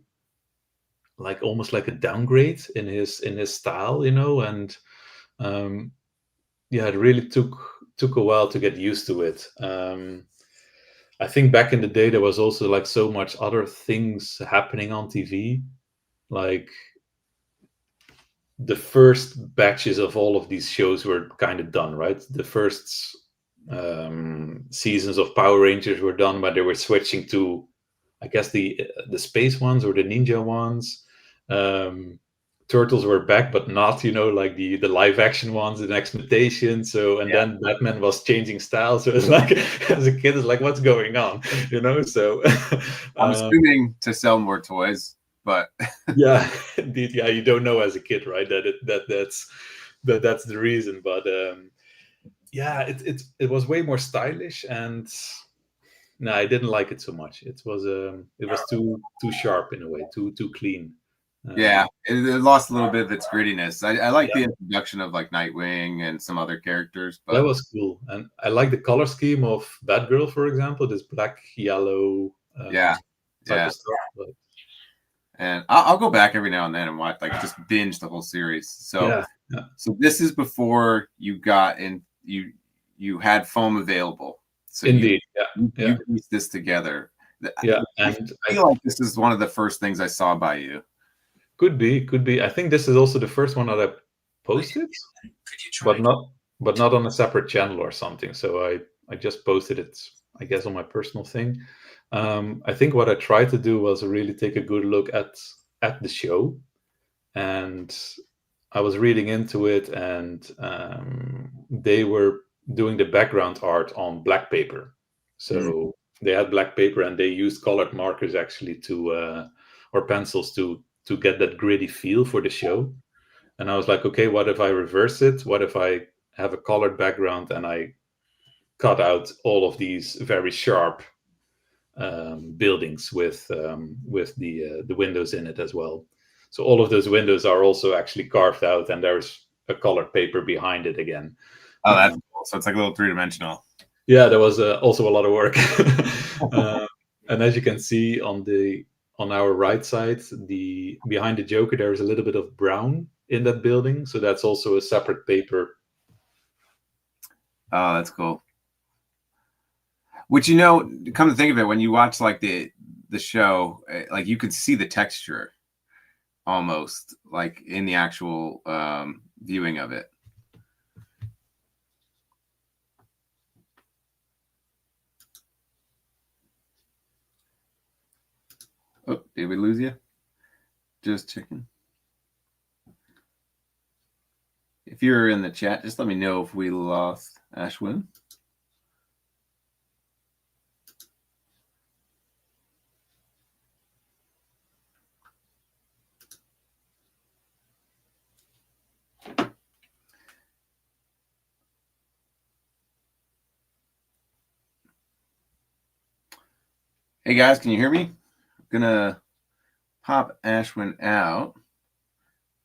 like almost like a downgrade in his style, you know, and yeah, it really took a while to get used to it. I think back in the day there was also like so much other things happening on TV, like the first batches of all of these shows were kind of done, right? The first seasons of Power Rangers were done, but they were switching to, I guess, the space ones or the ninja ones. Turtles were back, but not, you know, like the live action ones in expectation. So, and then Batman was changing style. So it's like, as a kid, it's like, what's going on, you know? So I'm assuming to sell more toys, but yeah, indeed, yeah, you don't know as a kid, right? That's the reason. But yeah, it was way more stylish, and no, I didn't like it so much. It was too sharp in a way, too clean. Yeah, it lost a little bit of its grittiness. I like the introduction of like Nightwing and some other characters, but that was cool, and I like the color scheme of Batgirl, for example, this black, yellow, type of stuff. But and I'll go back every now and then and watch, like, just binge the whole series. So so this is before you got in, you had foam available. So indeed, you pieced this together. Yeah, and I feel like this is one of the first things I saw by you. Could be. I think this is also the first one that I posted, but not on a separate channel or something. So I just posted it, I guess, on my personal thing. I think what I tried to do was really take a good look at the show, and I was reading into it, and they were doing the background art on black paper. So they had black paper, and they used colored markers actually to or pencils to get that gritty feel for the show. And I was like, okay, what if I reverse it? What if I have a colored background and I cut out all of these very sharp buildings with the windows in it as well? So all of those windows are also actually carved out, and there's a colored paper behind it again. Oh, that's cool. So it's like a little three-dimensional. Yeah, there was also a lot of work. And as you can see on our right side, the behind the Joker, there is a little bit of brown in that building, so that's also a separate paper. Oh, that's cool. Which, you know, come to think of it, when you watch like the show, like you could see the texture almost like in the actual viewing of it. Oh, did we lose you? Just checking. If you're in the chat, just let me know if we lost Ashwin. Hey guys, can you hear me? I'm gonna pop Ashwin out.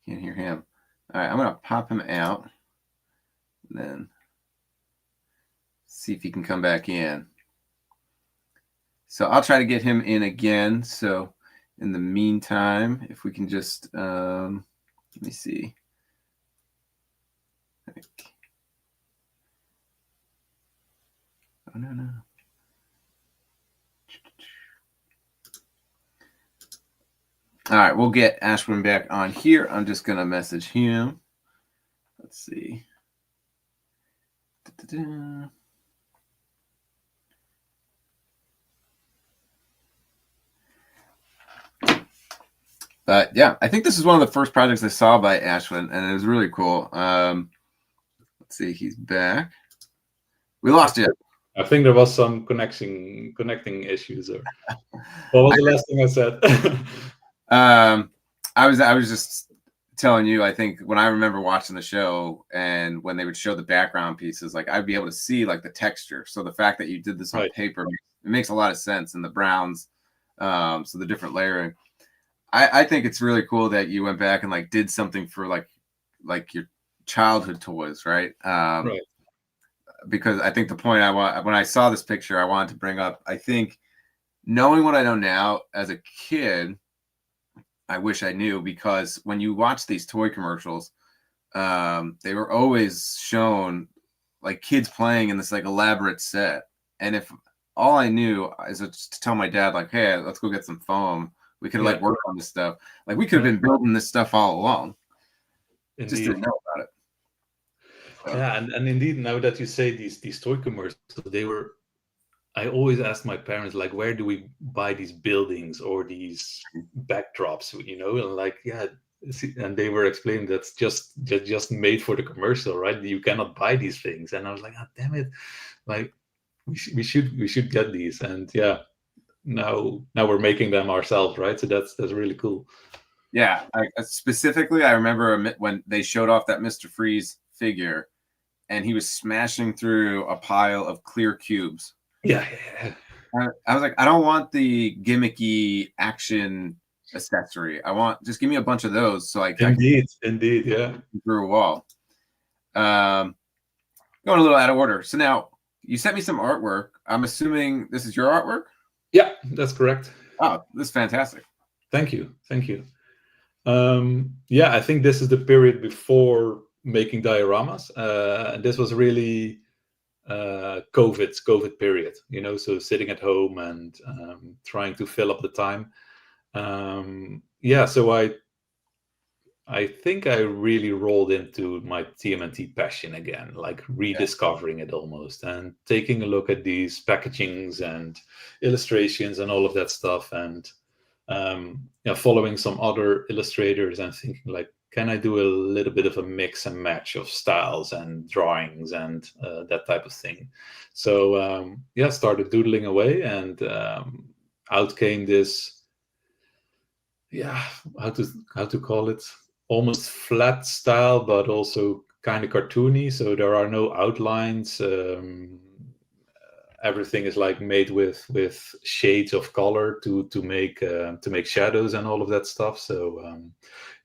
Can't hear him. All right, I'm gonna pop him out, and then see if he can come back in. So I'll try to get him in again. So in the meantime, if we can just let me see. Oh no. All right, we'll get Ashwin back on here. I'm just gonna message him. Let's see. Da-da-da. But yeah, I think this is one of the first projects I saw by Ashwin, and it was really cool. Let's see, he's back. We lost you. I think there was some connecting issues. Or what was the last thing I said? I was just telling you, I think when I remember watching the show and when they would show the background pieces, like I'd be able to see like the texture. So the fact that you did this on Right. paper, it makes a lot of sense in the browns. So the different layering. I think it's really cool that you went back and like did something for like your childhood toys, right? Right. Because I think the point when I saw this picture, I wanted to bring up, I think knowing what I know now as a kid, I wish I knew, because when you watch these toy commercials, they were always shown like kids playing in this like elaborate set. And if all I knew is to tell my dad, like, hey, let's go get some foam, we could have like worked on this stuff. Like we could have been building this stuff all along. Indeed. Just didn't know about it. So. Yeah, and indeed, now that you say these toy commercials, I always ask my parents, like, where do we buy these buildings or these backdrops, and like, and they were explaining that's just made for the commercial, right? You cannot buy these things. And I was like, oh, damn it, like we should get these. And yeah, now we're making them ourselves, right? So that's really cool. Yeah, specifically, I remember when they showed off that Mr. Freeze figure, and he was smashing through a pile of clear cubes. Yeah. I was like, I don't want the gimmicky action accessory. Just give me a bunch of those so I can indeed, yeah, through a wall. Going a little out of order. So now you sent me some artwork. I'm assuming this is your artwork? Yeah, that's correct. Oh, this is fantastic. Thank you. Yeah, I think this is the period before making dioramas. This was really COVID period, so sitting at home and trying to fill up the time. So I think I really rolled into my TMNT passion again, like rediscovering it almost, and taking a look at these packagings and illustrations and all of that stuff, and following some other illustrators and thinking like, can I do a little bit of a mix and match of styles and drawings and that type of thing? So started doodling away, and out came this, how to call it, almost flat style, but also kind of cartoony. So there are no outlines. Everything is like made with shades of color to make shadows and all of that stuff. So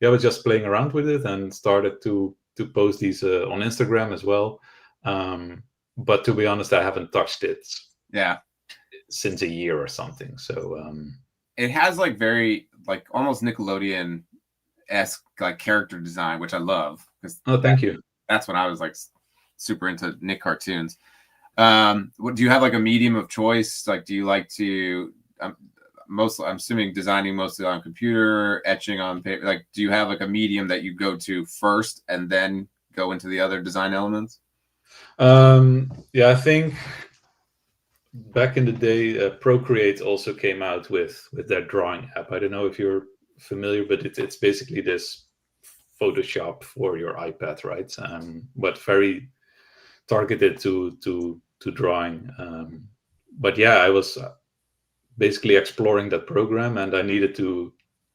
I was just playing around with it and started to post these on Instagram as well. But to be honest, I haven't touched it since a year or something. So it has like very like almost Nickelodeon-esque like character design, which I love. Thank you. That's when I was like super into Nick cartoons. What do you have like a medium of choice? Like, do you like to I'm assuming designing mostly on computer, etching on paper? Like, do you have like a medium that you go to first and then go into the other design elements? I think back in the day, Procreate also came out with their drawing app. I don't know if you're familiar, but it's basically this Photoshop for your iPad, right? But very targeted to drawing. But I was basically exploring that program, and I needed to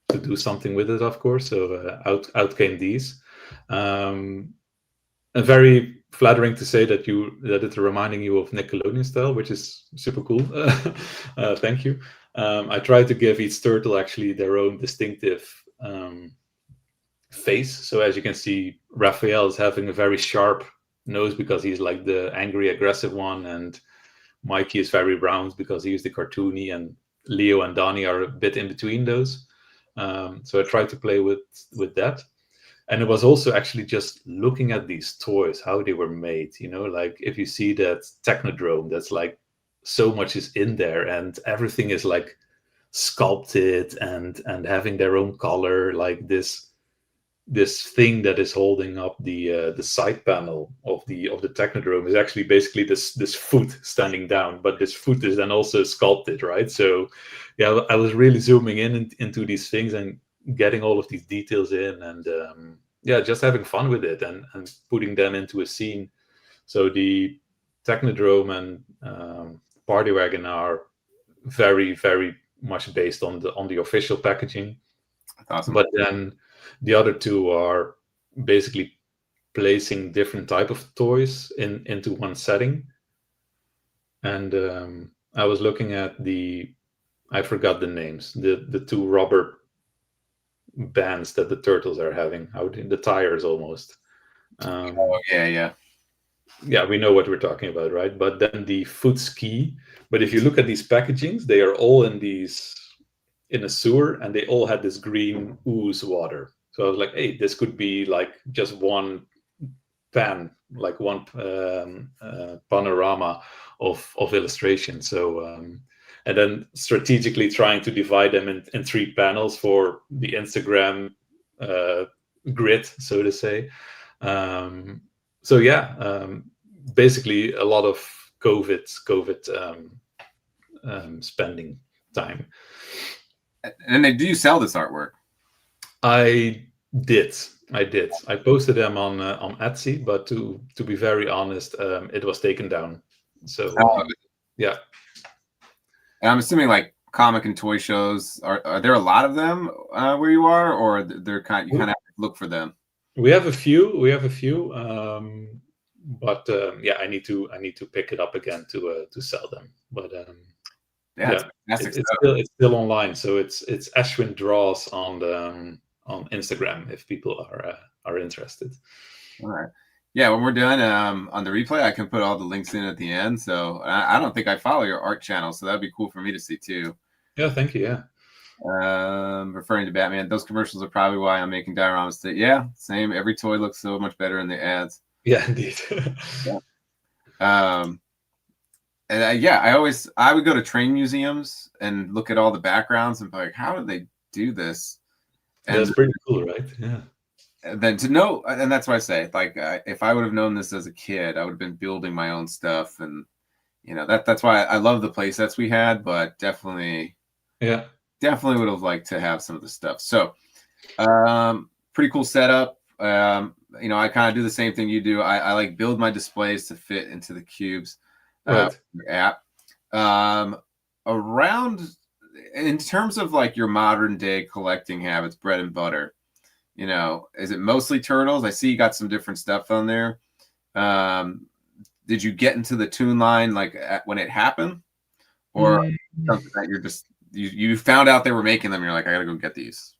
do something with it, of course. So out came these. And very flattering to say that it's reminding you of Nickelodeon style, which is super cool. Thank you. I tried to give each turtle actually their own distinctive face. So as you can see, Raphael is having a very sharp nose because he's like the angry, aggressive one, and Mikey is very round because he's the cartoony, and Leo and Donnie are a bit in between those. So I tried to play with that. And it was also actually just looking at these toys, how they were made, like if you see that Technodrome, that's like so much is in there and everything is like sculpted and having their own color, like this thing that is holding up the side panel of the Technodrome is actually basically this foot standing down, but this foot is then also sculpted, right? So yeah, I was really zooming into these things and getting all of these details in, and yeah, just having fun with it and putting them into a scene. So the Technodrome and Party Wagon are very, very much based on the official packaging. That's awesome. But then the other two are basically placing different type of toys into one setting. And I was looking at I forgot the names, the two rubber bands that the turtles are having out in the tires almost. Oh yeah. Yeah, we know what we're talking about, right? But then the foot ski. But if you look at these packagings, they are all in a sewer, and they all had this green ooze water. So I was like, hey, this could be like just one pan, like one panorama of illustration. So and then strategically trying to divide them in 3 panels for the Instagram grid, so to say. So yeah, basically a lot of COVID spending time. And then, do you sell this artwork? I did. I posted them on Etsy, but to be very honest, it was taken down. So yeah. And I'm assuming like comic and toy shows, are there a lot of them where you are, or they're you kind of have to look for them? We have a few. But yeah, I need to pick it up again to sell them. But yeah, it's still online. So it's Ashwin Draws on Instagram if people are interested. All right. Yeah, when we're done on the replay, I can put all the links in at the end. So I don't think I follow your art channel, so that'd be cool for me to see too. Yeah, thank you. Yeah. Referring to Batman, those commercials are probably why I'm making dioramas. Yeah, same. Every toy looks so much better in the ads. Yeah, indeed. Yeah. And yeah, I would go to train museums and look at all the backgrounds and be like, how did they do this? And that's pretty cool, right? Yeah. And then to know, and that's why I say, like, if I would have known this as a kid, I would have been building my own stuff, and that's why I love the play sets we had, but definitely would have liked to have some of the stuff. So, pretty cool setup. I kind of do the same thing you do. I like build my displays to fit into the cubes. App. Around in terms of like your modern day collecting habits, bread and butter, is it mostly turtles? I see you got some different stuff on there. Did you get into the Toon line like when it happened, or something that you're just you found out they were making them? You're like, I gotta go get these.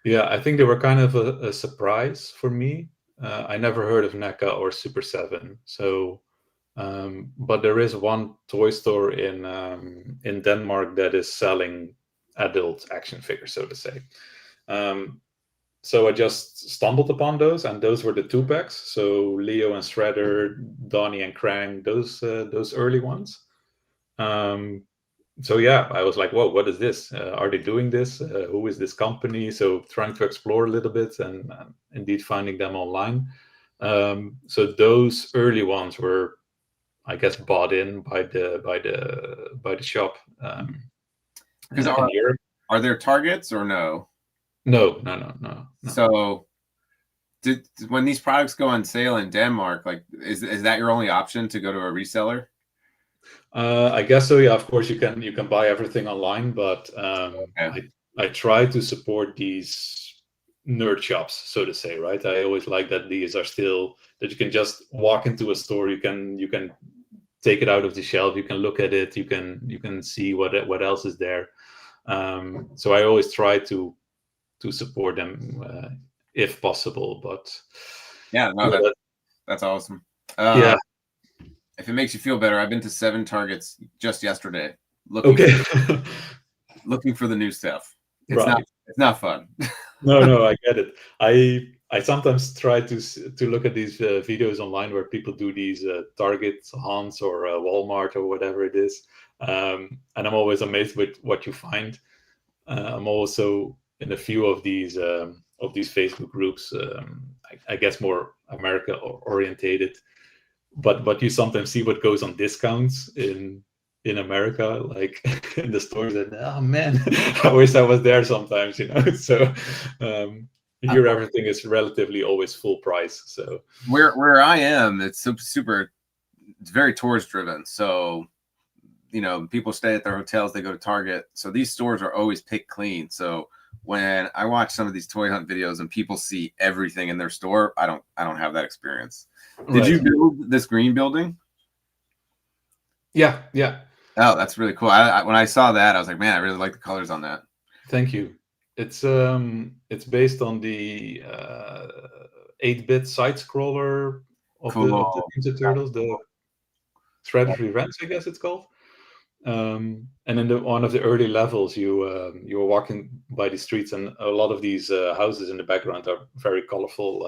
Yeah, I think they were kind of a surprise for me. I never heard of NECA or Super 7, so. But there is one toy store in Denmark that is selling adult action figures, so to say. So I just stumbled upon those, and those were the 2-packs. So Leo and Shredder, Donnie and Krang, those early ones. So yeah, I was like, whoa, what is this? Are they doing this? Who is this company? So trying to explore a little bit and indeed finding them online. So those early ones were, I guess, bought in by the shop. Because are there targets or no? No. So, when these products go on sale in Denmark, like, is that your only option to go to a reseller? I guess so. Yeah, of course you can buy everything online, but I try to support these nerd shops, so to say, right? I always like that these are still that you can just walk into a store, you can take it out of the shelf, you can look at it, you can see what else is there. So I always try to support them if possible. But yeah, no, yeah, that's awesome. yeah. If it makes you feel better, I've been to 7 Targets just yesterday, looking Okay. looking for the new stuff. It's Right. not fun. No, I get it. I sometimes try to look at these videos online where people do these Target hunts or Walmart or whatever it is, and I'm always amazed with what you find. I'm also in a few of these Facebook groups. I guess more America orientated, but you sometimes see what goes on discounts in America, like in the stores, and oh man, I wish I was there sometimes, you know. So here everything is relatively always full price. So where I am, it's super, it's very tourist driven. So, you know, people stay at their hotels, they go to Target. So these stores are always picked clean. So when I watch some of these toy hunt videos and people see everything in their store, I don't have that experience. Did you build this green building? Yeah. Oh, that's really cool. When I saw that, I was like, man, I really like the colors on that. Thank you. It's based on the 8-bit side scroller of the Ninja Turtles, the Shredder's Revenge, I guess it's called. And in one of the early levels, you were walking by the streets, and a lot of these houses in the background are very colorful,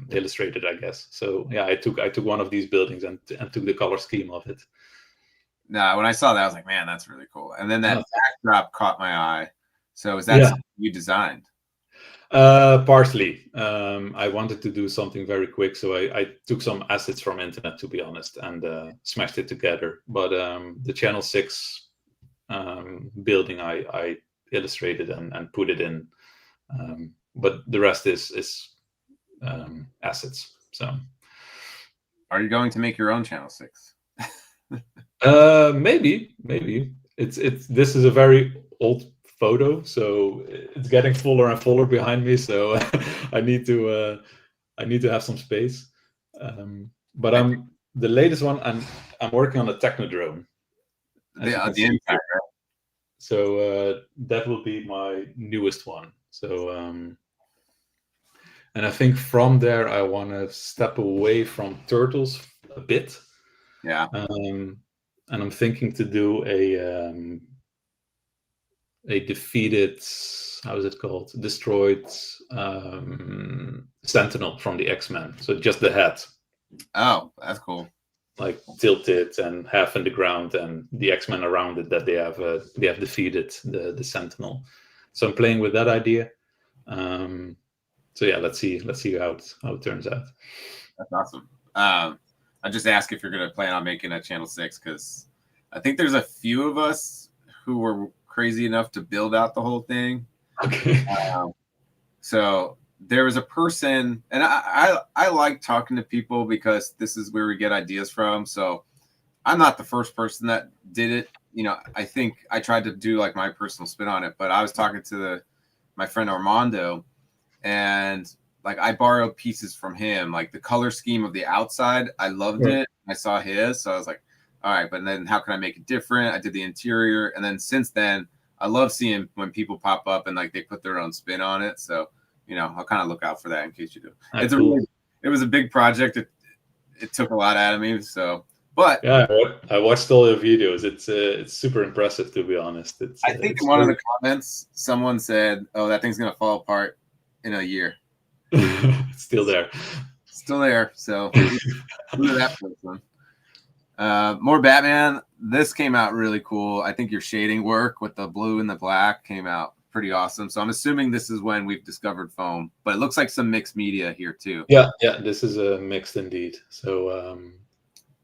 illustrated, I guess. So yeah, I took one of these buildings and took the color scheme of it. No, when I saw that, I was like, man, that's really cool. And then that backdrop caught my eye. So is that something you designed? Partially. I wanted to do something very quick, so I took some assets from internet, to be honest, and smashed it together. But the Channel 6 building, I illustrated and put it in. But the rest is assets. So, are you going to make your own Channel 6? Maybe. This is a very old photo, so it's getting fuller and fuller behind me. So I need to have some space. But I'm the latest one. I'm working on a Technodrome. The Impact. So that will be my newest one. So and I think from there I want to step away from turtles a bit. Yeah. And I'm thinking to do a defeated, how is it called? Destroyed Sentinel from the X-Men. So just the head. Oh, that's cool. Like tilted and half in the ground, and the X-Men around it that they have defeated the Sentinel. So I'm playing with that idea. So yeah, let's see how it turns out. That's awesome. I just ask if you're going to plan on making a Channel 6, because I think there's a few of us who were crazy enough to build out the whole thing. Okay. So there was a person, and I like talking to people because this is where we get ideas from. So I'm not the first person that did it. You know, I think I tried to do like my personal spin on it, but I was talking to my friend Armando, and like I borrowed pieces from him, like the color scheme of the outside. I loved it. I saw his, so I was like, all right, but then how can I make it different? I did the interior, and then since then, I love seeing when people pop up and like they put their own spin on it. So, you know, I'll kind of look out for that in case you do. It was a big project. It took a lot out of me. So, but yeah, I watched all your videos. It's super impressive, to be honest. I think in one of the comments, someone said, "Oh, that thing's gonna fall apart in a year." It's still there. Still there. So, look at that person. More Batman. This came out really cool. I think your shading work with the blue and the black came out pretty awesome. So I'm assuming this is when we've discovered foam, but it looks like some mixed media here too. Yeah, this is a mixed indeed. So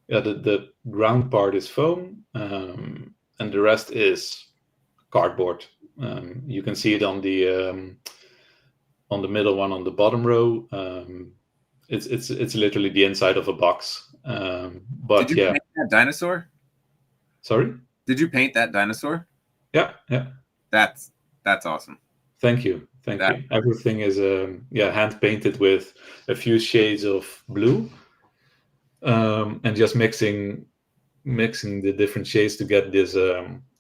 yeah, the ground part is foam, and the rest is cardboard. You can see it on the middle one on the bottom row. It's literally the inside of a box. But did you paint that dinosaur? Sorry? Did you paint that dinosaur? Yeah. That's awesome. Thank you. Everything is hand painted with a few shades of blue, and just mixing the different shades to get this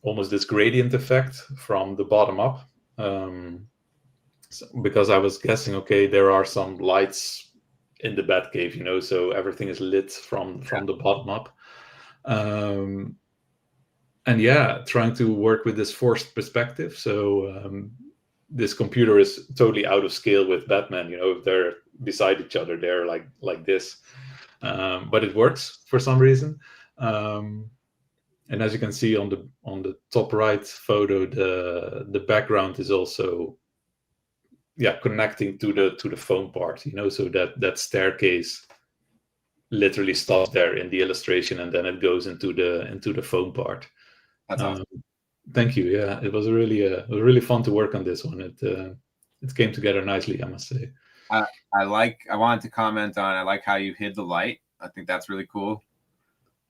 almost this gradient effect from the bottom up. because I was guessing, okay, there are some lights in the Batcave, you know, so everything is lit from the bottom up. And yeah, trying to work with this forced perspective. So this computer is totally out of scale with Batman. You know, if they're beside each other, they're like this. But it works for some reason. And as you can see on the top right photo, the background is also connecting to the foam part. You know, so that staircase literally stops there in the illustration, and then it goes into the foam part. That's awesome. Thank you. Yeah, it was really fun to work on this one. It came together nicely, I must say. I wanted to comment on, I like how you hid the light. I think that's really cool.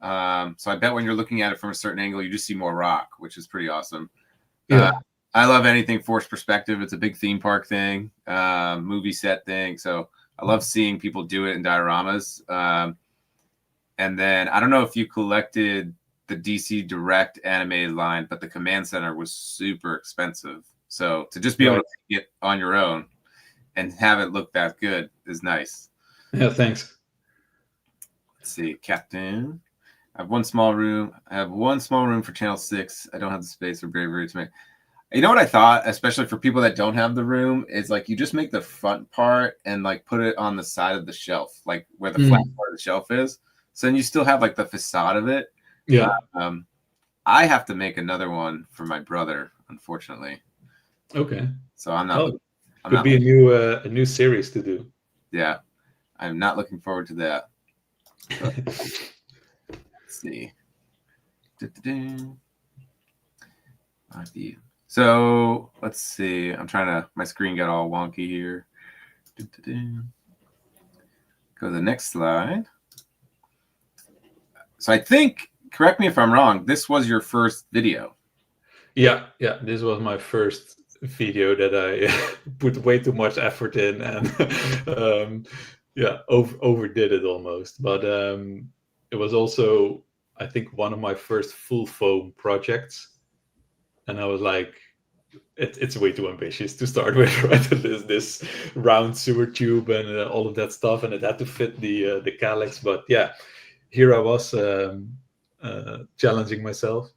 So I bet when you're looking at it from a certain angle, you just see more rock, which is pretty awesome. Yeah. I love anything forced perspective. It's a big theme park thing, movie set thing. So I love seeing people do it in dioramas. And then I don't know if you collected the DC Direct animated line, but the Command Center was super expensive. So to just be able to make it on your own and have it look that good is nice. Yeah, thanks. Let's see, Captain. I have one small room. I have one small room for Channel 6. I don't have the space or bravery to make. You know what I thought, especially for people that don't have the room, is like you just make the front part and like put it on the side of the shelf, like where the flat part of the shelf is. So then you still have like the facade of it. Yeah. I have to make another one for my brother, unfortunately. Okay. So I'm not. Could be a new series to do. Yeah, I'm not looking forward to that. Let's see. So let's see. I'm trying to. My screen got all wonky here. Go to the next slide. So I think, correct me if I'm wrong, this was your first video. Yeah, this was my first video that I put way too much effort in and overdid it almost. But it was also, I think, one of my first full foam projects. And I was like, it's way too ambitious to start with, right? this round sewer tube and all of that stuff, and it had to fit the calyx. But yeah, here I was challenging myself.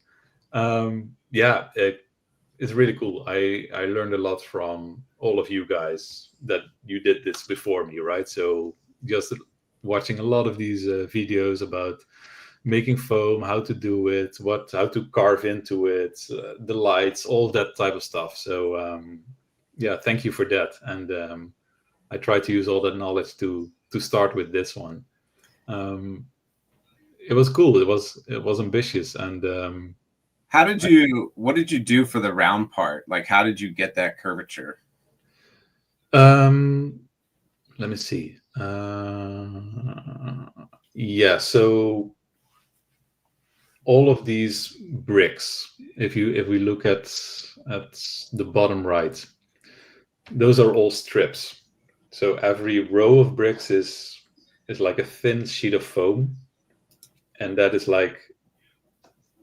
It's really cool. I learned a lot from all of you guys that you did this before me, right? So just watching a lot of these videos about making foam, how to do it, how to carve into it, the lights, all that type of stuff. So thank you for that. And I try to use all that knowledge to start with this one. It was cool. It was ambitious. And what did you do for the round part? Like, how did you get that curvature? Let me see. So all of these bricks, if we look at the bottom right, those are all strips. So every row of bricks is like a thin sheet of foam, and that is like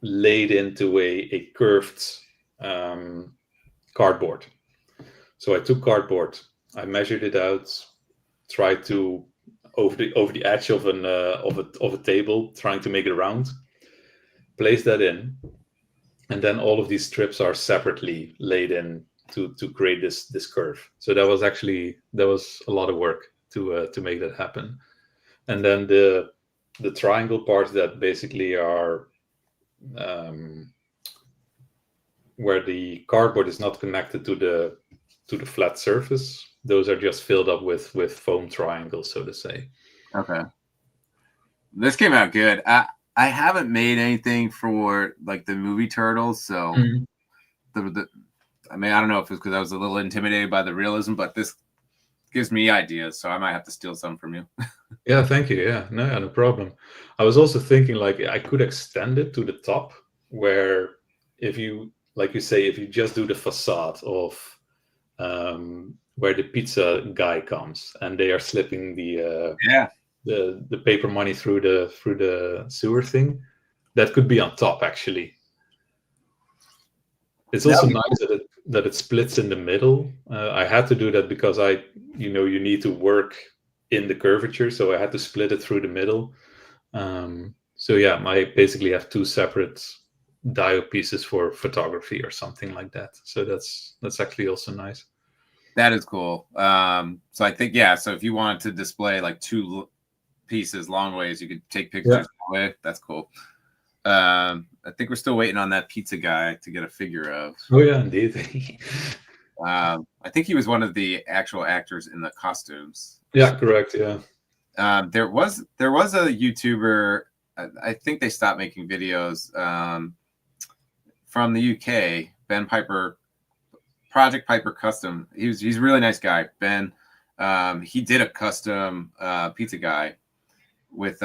laid into a curved cardboard. So I took cardboard, I measured it out, tried to over the edge of a table, trying to make it round, place that in, and then all of these strips are separately laid in to create this curve. So that was a lot of work to make that happen. And then the triangle parts that basically are where the cardboard is not connected to the flat surface, those are just filled up with foam triangles, so to say. Okay. This came out good. I haven't made anything for like the movie Turtles, so I mean, I don't know if it's because I was a little intimidated by the realism, but this gives me ideas, so I might have to steal some from you. Yeah, thank you. Yeah, no problem. I was also thinking like I could extend it to the top, where if you, like you say, if you just do the facade of where the pizza guy comes and they are slipping the paper money through the sewer thing, that could be on top actually. It's also nice that it splits in the middle. I had to do that because you need to work in the curvature, so I had to split it through the middle. So yeah, I basically have two separate diode pieces for photography or something like that. So that's actually also nice. That is cool. So I think, yeah, so if you wanted to display like two pieces long ways, you could take pictures that way. That's cool. I think we're still waiting on that pizza guy to get a figure of. Oh yeah, indeed. I think he was one of the actual actors in the costumes. Yeah, correct. Yeah. There was a YouTuber. I think they stopped making videos. From the UK, Ben Piper, Project Piper Custom. He's a really nice guy, Ben. He did a custom pizza guy with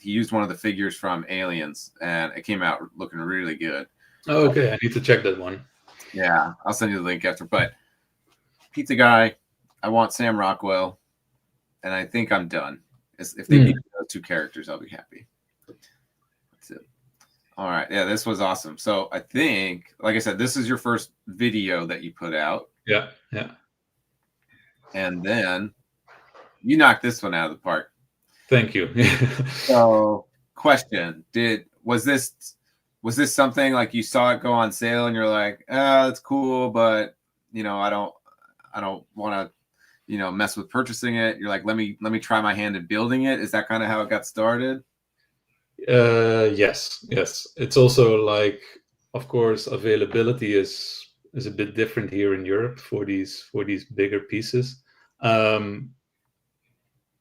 he used one of the figures from Aliens, and it came out looking really good. Oh, okay, I need to check that one. Yeah, I'll send you the link after. But pizza guy, I want Sam Rockwell, and I think I'm done. If they give me those two characters, I'll be happy. That's it. All right, yeah, this was awesome. So I think, like I said, this is your first video that you put out. Yeah, yeah. And then you knocked this one out of the park. Thank you. So, question: was this something like you saw it go on sale and you're like, it's cool, but I don't want to mess with purchasing it. You're like, let me try my hand at building it. Is that kind of how it got started? Yes. It's also like, of course, availability is a bit different here in Europe for these bigger pieces.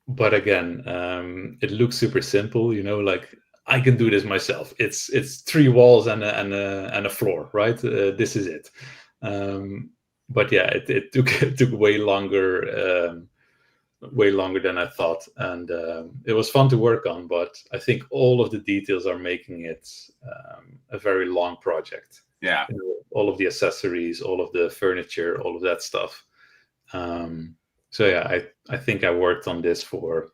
But again, it looks super simple, like I can do this myself. It's three walls and a floor, right? This is it. But yeah, it took way longer than I thought, and it was fun to work on. But I think all of the details are making it a very long project. Yeah, all of the accessories, all of the furniture, all of that stuff. So yeah, I think I worked on this for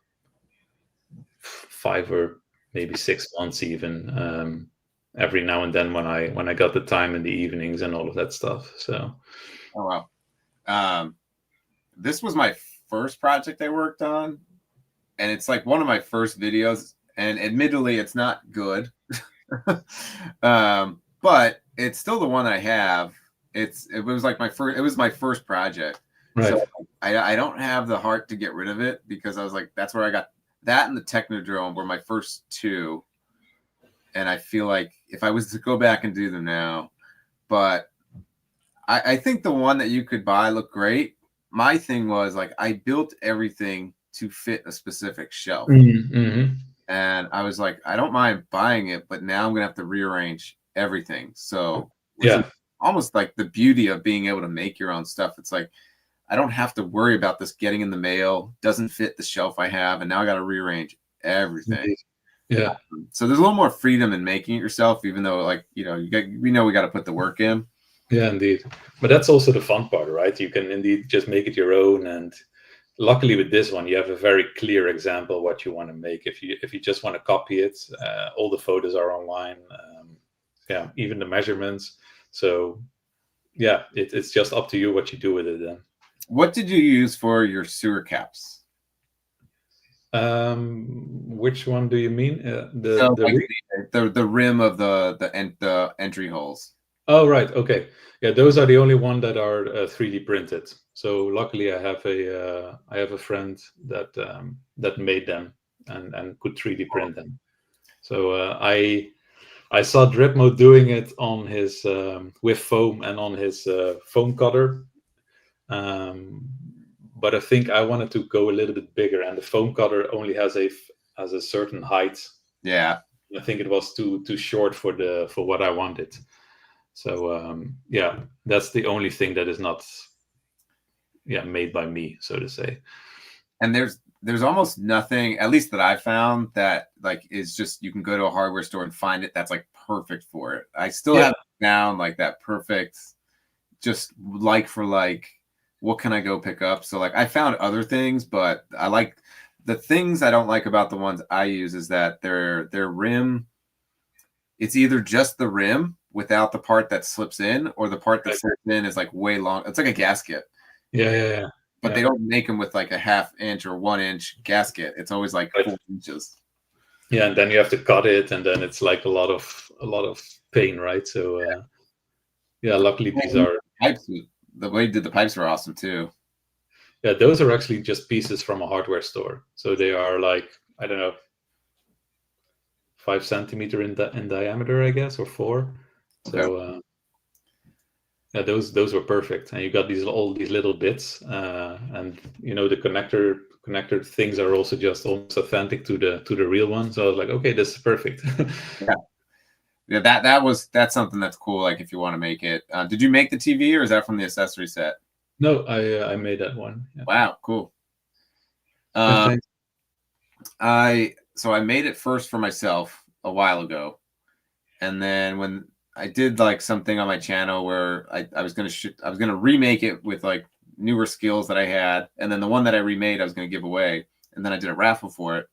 5 or maybe 6 months even. Every now and then when I got the time in the evenings and all of that stuff. So. Oh wow. This was my first project I worked on, and it's like one of my first videos, and admittedly it's not good. But it's still the one I have. It was my first project. Right. So I don't have the heart to get rid of it, because I was like, that's where I got that, and the Technodrome were my first two. And I feel like if I was to go back and do them now, but I think the one that you could buy looked great. My thing was like, I built everything to fit a specific shelf. Mm-hmm. And I was like, I don't mind buying it, but now I'm going to have to rearrange everything. So yeah, almost like the beauty of being able to make your own stuff. It's like, I don't have to worry about this getting in the mail, doesn't fit the shelf I have, and now I got to rearrange everything. Yeah. So there's a little more freedom in making it yourself, even though, like, we got to put the work in. Yeah, indeed. But that's also the fun part, right? You can indeed just make it your own. And luckily with this one, you have a very clear example what you want to make. If you just want to copy it, all the photos are online. Even the measurements. So yeah, it's just up to you what you do with it then. What did you use for your sewer caps? Which one do you mean? The rim of the entry holes. Oh, right. Okay. Yeah, those are the only one that are 3D printed. So luckily, I have a friend that made them and could 3D print them. So I saw Dripmo doing it on his with foam and on his foam cutter. But I think I wanted to go a little bit bigger, and the foam cutter only has a certain height. Yeah. I think it was too short for what I wanted. So that's the only thing that is not made by me, so to say. And there's almost nothing, at least that I found, that like is just, you can go to a hardware store and find it that's like perfect for it. I still haven't found like that perfect, just like for like, what can I go pick up? So like I found other things, but I like the things I don't like about the ones I use is that their rim, it's either just the rim without the part that slips in, or the part that Right. slips in is like way long. It's like a gasket. Yeah. But they don't make them with like a 1/2 inch or 1 inch gasket. It's always like Right. 4 inches. Yeah, and then you have to cut it, and then it's like a lot of pain, right? So yeah, luckily these are Pipes. The way you did the pipes were awesome too. yeah, those are actually just pieces from a hardware store. So they are like, I don't know, 5 centimeter in diameter, I guess, or 4. Okay. So yeah, those were perfect. And you got all these little bits, and the connector things are also just almost authentic to the real one. So I was like, okay, this is perfect. Yeah, that's something that's cool. Like if you want to make it, did you make the TV, or is that from the accessory set? No, I made that one. Yeah. Wow, cool. Yeah, thanks. So I made it first for myself a while ago, and then when I did like something on my channel where I was gonna remake it with like newer skills that I had, and then the one that I remade I was gonna give away, and then I did a raffle for it.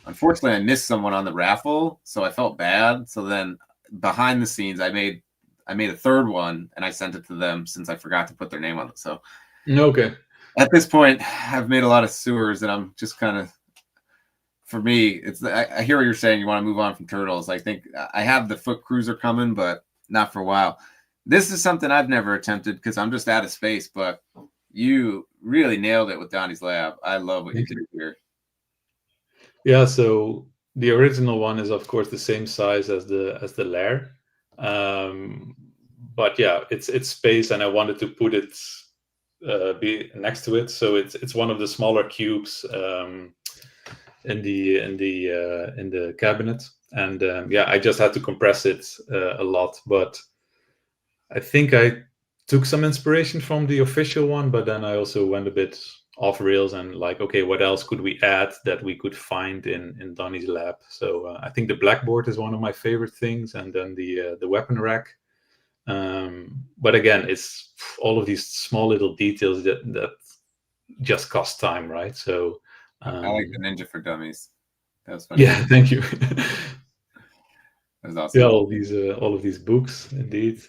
Unfortunately, I missed someone on the raffle, so I felt bad. So then behind the scenes, I made a third one, and I sent it to them since I forgot to put their name on it. So Okay. at this point, I've made a lot of sewers, and I'm just kind of, for me, it's I hear what you're saying. You want to move on from turtles. I think I have the foot cruiser coming, but not for a while. This is something I've never attempted because I'm just out of space. But you really nailed it with Donnie's Lab. I love what you did here. Yeah, so the original one is of course the same size as the lair, but yeah, it's space, and I wanted to put it be next to it, so it's one of the smaller cubes in the cabinet, and yeah, I just had to compress it a lot, but I think I took some inspiration from the official one, but then I also went a bit off rails and like, okay, what else could we add that we could find in Donnie's lab? So I think the blackboard is one of my favorite things, and then the weapon rack. But again, it's all of these small little details that just cost time, right? So I like the Ninja for Dummies. That was funny. yeah, thank you. That was awesome. Yeah, all of these books, indeed.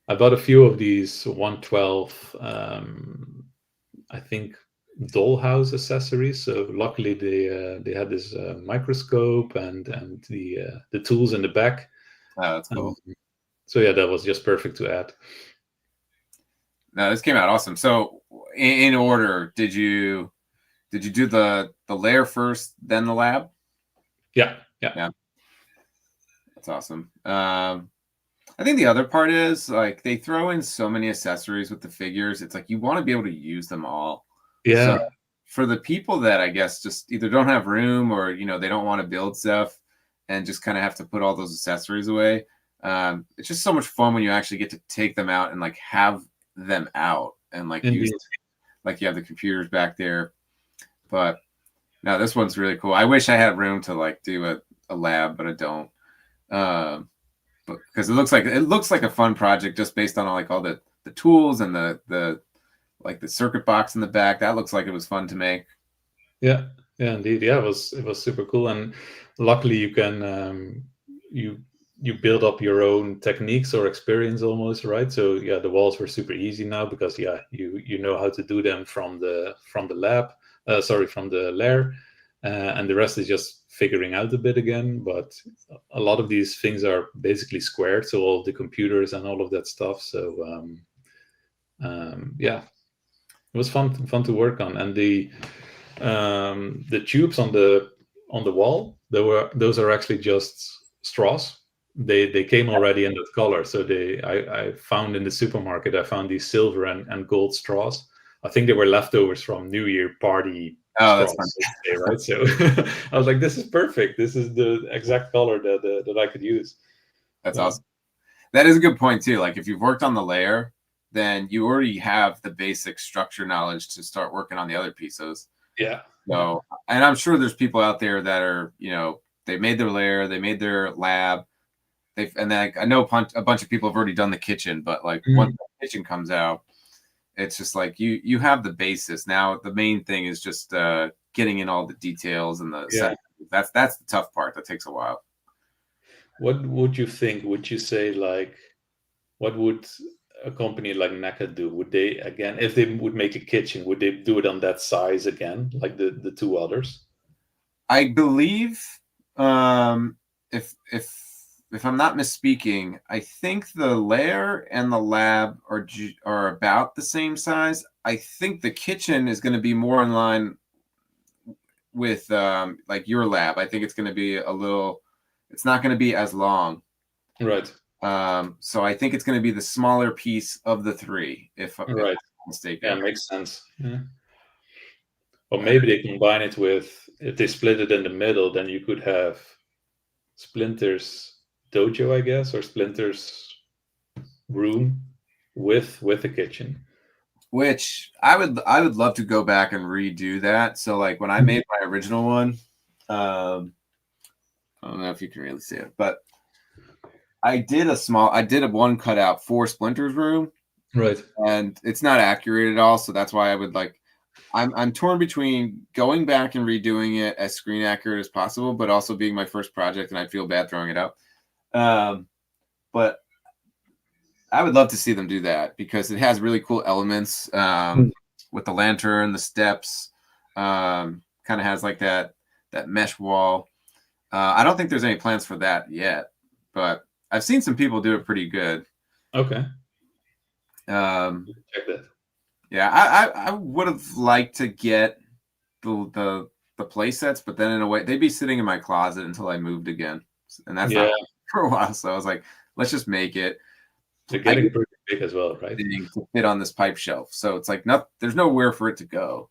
I bought a few of these 112, I think, dollhouse accessories. So luckily they had this microscope and the tools in the back. Oh, that's cool. So yeah, that was just perfect to add. No, this came out awesome. So in order, did you do the layer first, then the lab? Yeah. That's awesome. I think the other part is like they throw in so many accessories with the figures. It's like you want to be able to use them all. Yeah. So for the people that I guess just either don't have room or they don't want to build stuff and just kind of have to put all those accessories away, it's just so much fun when you actually get to take them out and like have them out and like use them. Like you have the computers back there. But no, this one's really cool. I wish I had room to like do a lab, but I don't. But because it looks like a fun project just based on all the tools and the like the circuit box in the back. That looks like it was fun to make. Yeah, indeed. Yeah, it was super cool, and luckily you can you build up your own techniques or experience almost, right? So yeah, the walls were super easy now because yeah, you know how to do them from the lab, from the lair, and the rest is just figuring out a bit again. But a lot of these things are basically squared, so all the computers and all of that stuff. So yeah, it was fun to work on, and the tubes on the wall, those are actually just straws. They came already in that color, so I found in the supermarket, I found these silver and gold straws. I think they were leftovers from New Year party straws, right? So I was like, this is perfect. This is the exact color that I could use. That's awesome. That is a good point too. Like if you've worked on the layer, then you already have the basic structure knowledge to start working on the other pieces. Yeah. So, and I'm sure there's people out there that are, they made their layer, they made their lab. And then I know a bunch of people have already done the kitchen, but like once the kitchen comes out, it's just like you have the basis. Now the main thing is just getting in all the details and the settings. That's the tough part. That takes a while. what would you think? Would you say, like, what would a company like NECA do? Would they, again, if they would make a kitchen, would they do it on that size again, like the two others? I believe, if I'm not misspeaking, I think the lair and the lab are about the same size. I think the kitchen is going to be more in line with like your lab. I think it's going to be a little. It's not going to be as long. Right. So I think it's going to be the smaller piece of the three, if I'm Right. not mistaken. Yeah, makes sense. Yeah. Or maybe they combine it with, if they split it in the middle, then you could have Splinter's dojo, I guess, or Splinter's room with a kitchen. Which I would love to go back and redo that. So like when I made my original one, I don't know if you can really see it, but I did a one cutout for Splinter's room, Right. and it's not accurate at all. So that's why I would like. I'm torn between going back and redoing it as screen accurate as possible, but also being my first project, and I'd feel bad throwing it out. But I would love to see them do that because it has really cool elements with the lantern, the steps. Kind of has like that mesh wall. I don't think there's any plans for that yet, but I've seen some people do it pretty good. Okay. Check that. Yeah, I would have liked to get the play sets, but then in a way they'd be sitting in my closet until I moved again, and that's not for a while. So I was like, let's just make it. They're getting pretty big as well, right? To fit on this pipe shelf, so it's like there's nowhere for it to go.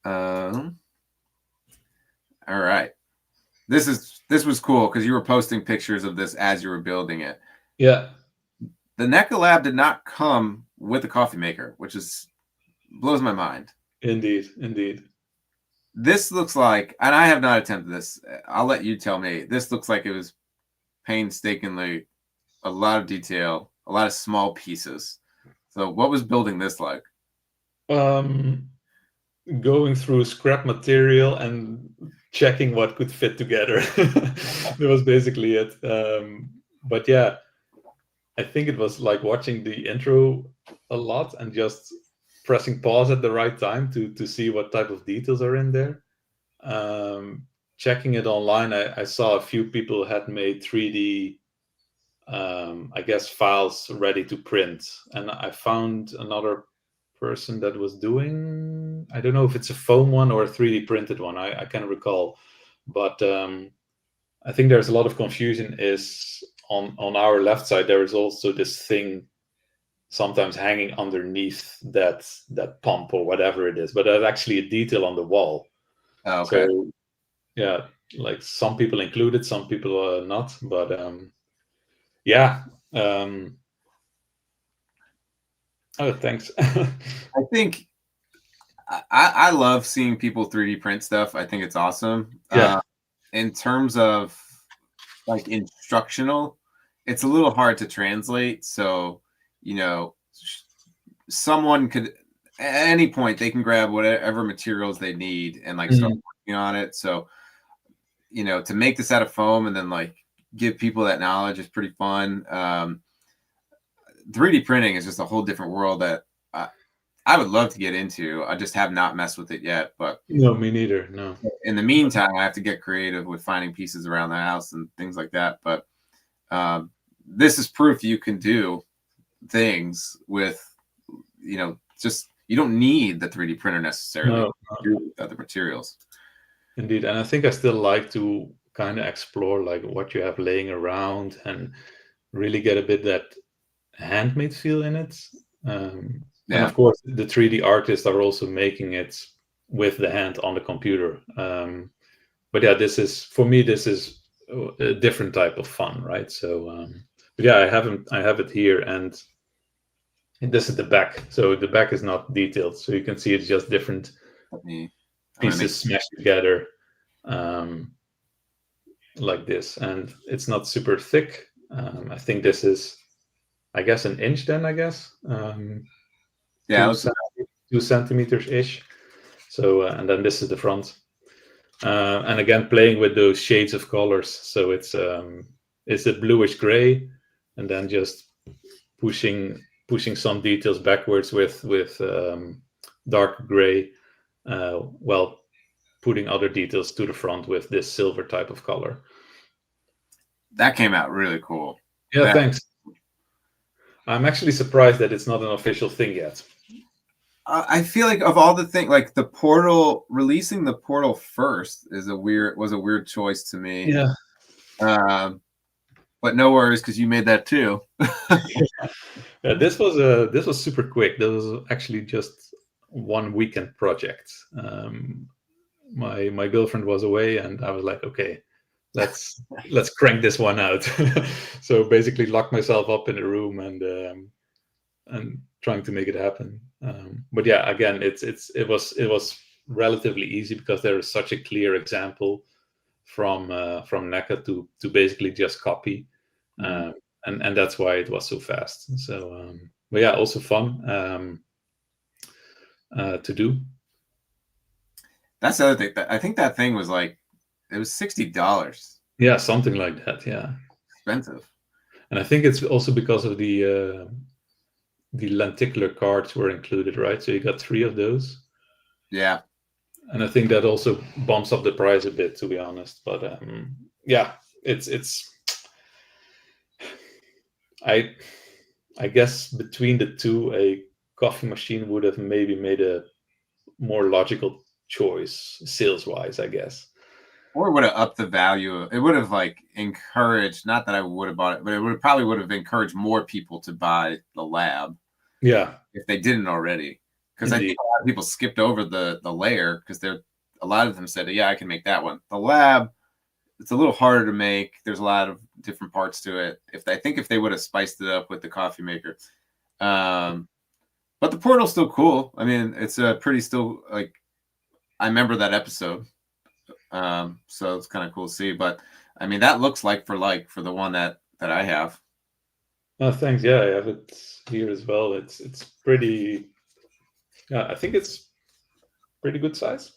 All right, this was cool because you were posting pictures of this as you were building it. Yeah. The NECA lab did not come with a coffee maker, which blows my mind. Indeed. This looks like, and I have not attempted this. I'll let you tell me. This looks like it was painstakingly a lot of detail, a lot of small pieces. So what was building this like? Going through scrap material and checking what could fit together. That was basically it. But yeah, I think it was like watching the intro a lot and just pressing pause at the right time to see what type of details are in there. Checking it online, I saw a few people had made 3D, I guess, files ready to print. And I found another person that was doing, I don't know if it's a foam one or a 3D printed one. I can't recall. But I think there's a lot of confusion is on our left side, there is also this thing sometimes hanging underneath that pump or whatever it is, but that's actually a detail on the wall. Oh, okay. So yeah, like some people include it, some people are not, but yeah. Oh, thanks. I think I love seeing people 3D print stuff. I think it's awesome. Yeah. In terms of like instructional, it's a little hard to translate. So, someone could at any point they can grab whatever materials they need and like start working on it. So, to make this out of foam and then like give people that knowledge is pretty fun. 3D printing is just a whole different world that I would love to get into. I just have not messed with it yet, but no, me neither. No. In the meantime, I have to get creative with finding pieces around the house and things like that. But this is proof you can do things with, just you don't need the 3D printer necessarily to do other materials. Indeed, and I think I still like to kind of explore like what you have laying around and really get a bit that handmade feel in it. And of course, the 3D artists are also making it with the hand on the computer. But yeah, for me, this is a different type of fun, right? So, but yeah, I have it here, and this is the back. So the back is not detailed, so you can see it's just different pieces smashed together, like this, and it's not super thick. I think this is, I guess, an inch. Then I guess. 2 centimeters ish. So and then this is the front. And again, playing with those shades of colors. So it's a bluish gray, and then just pushing some details backwards with dark gray, while putting other details to the front with this silver type of color. That came out really cool. Yeah, thanks. I'm actually surprised that it's not an official thing yet. I feel like of all the things, like the Portal, releasing the Portal first was a weird choice to me. Yeah. But no worries, because you made that too. Yeah, this was super quick. This was actually just one weekend project. My girlfriend was away, and I was like, okay, let's crank this one out. So basically, locked myself up in a room and trying to make it happen. But yeah, again, it was relatively easy because there is such a clear example from NECA to basically just copy, and that's why it was so fast. So, but yeah, also fun to do. That's the other thing. I think that thing was like, it was $60. Yeah, something like that. Yeah, expensive. And I think it's also because of the lenticular cards were included, right? So you got 3 of those. Yeah. And I think that also bumps up the price a bit, to be honest. But yeah, it's. I guess between the two, a coffee machine would have maybe made a more logical choice sales-wise, I guess. Or it would have upped the value. It would have like encouraged, not that I would have bought it, but it probably would have encouraged more people to buy the lab. Yeah. If they didn't already. Because I think a lot of people skipped over the layer because a lot of them said, yeah, I can make that one. The lab, it's a little harder to make. There's a lot of different parts to it. I think if they would have spiced it up with the coffee maker. But the Portal's still cool. I mean, it's a pretty still, like, I remember that episode. So it's kind of cool to see. But I mean, that looks like for the one that I have. Oh, thanks. Yeah, I have it here as well. It's pretty. Yeah, I think it's pretty good size.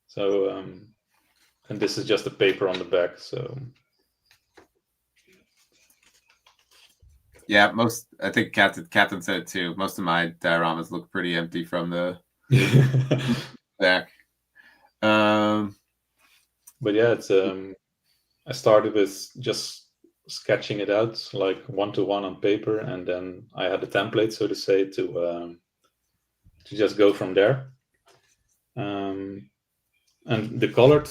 So, and this is just the paper on the back. So. Yeah, I think Captain said it too. Most of my dioramas look pretty empty from the back. But yeah, it's I started with just sketching it out like 1-to-1 on paper, and then I had a template, so to say, to just go from there. And the colored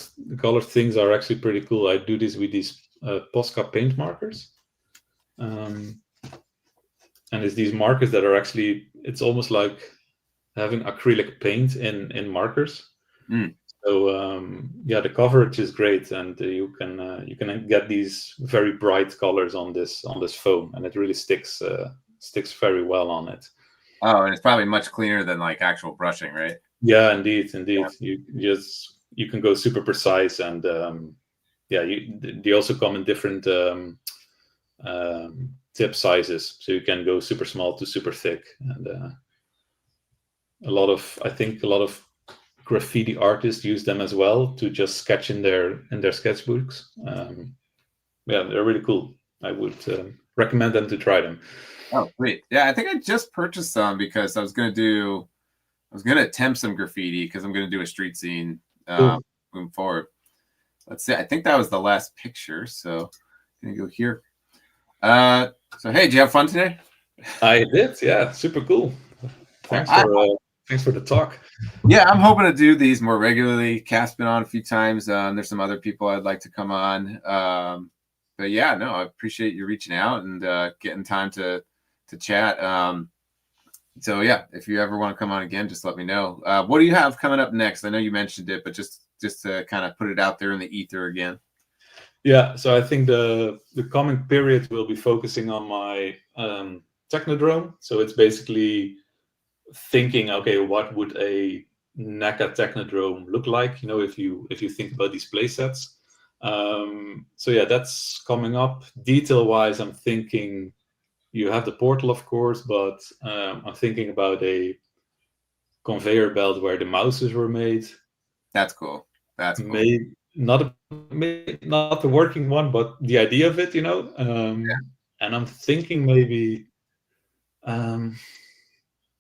things are actually pretty cool. I do this with these Posca paint markers. And it's these markers that are actually, it's almost like having acrylic paint in markers. So yeah, the coverage is great, and you can get these very bright colors on this foam, and it really sticks very well on it. Oh, and it's probably much cleaner than like actual brushing, right? Yeah, indeed. Yeah. You can go super precise, and yeah, they also come in different tip sizes, so you can go super small to super thick, and I think a lot of graffiti artists use them as well to just sketch in their sketchbooks. Yeah, they're really cool. I would recommend them to try them. Oh, great. Yeah, I think I just purchased some because I was gonna attempt some graffiti because I'm gonna do a street scene moving forward. Let's see. I think that was the last picture, so I'm gonna go here. So hey, did you have fun today? I did. Yeah, super cool. Thanks for the talk. Yeah, I'm hoping to do these more regularly. Cat's been on a few times. There's some other people I'd like to come on. But yeah, no, I appreciate you reaching out and getting time to chat. So yeah, if you ever want to come on again, just let me know. What do you have coming up next? I know you mentioned it, but just to kind of put it out there in the ether again. Yeah, so I think the coming period will be focusing on my Technodrome. So it's basically thinking, okay, what would a NECA Technodrome look like? You know, if you think about these play sets. So yeah, that's coming up. Detail-wise, I'm thinking you have the portal, of course, but I'm thinking about a conveyor belt where the mouses were made. That's cool. That's cool. Maybe not the working one, but the idea of it, and I'm thinking maybe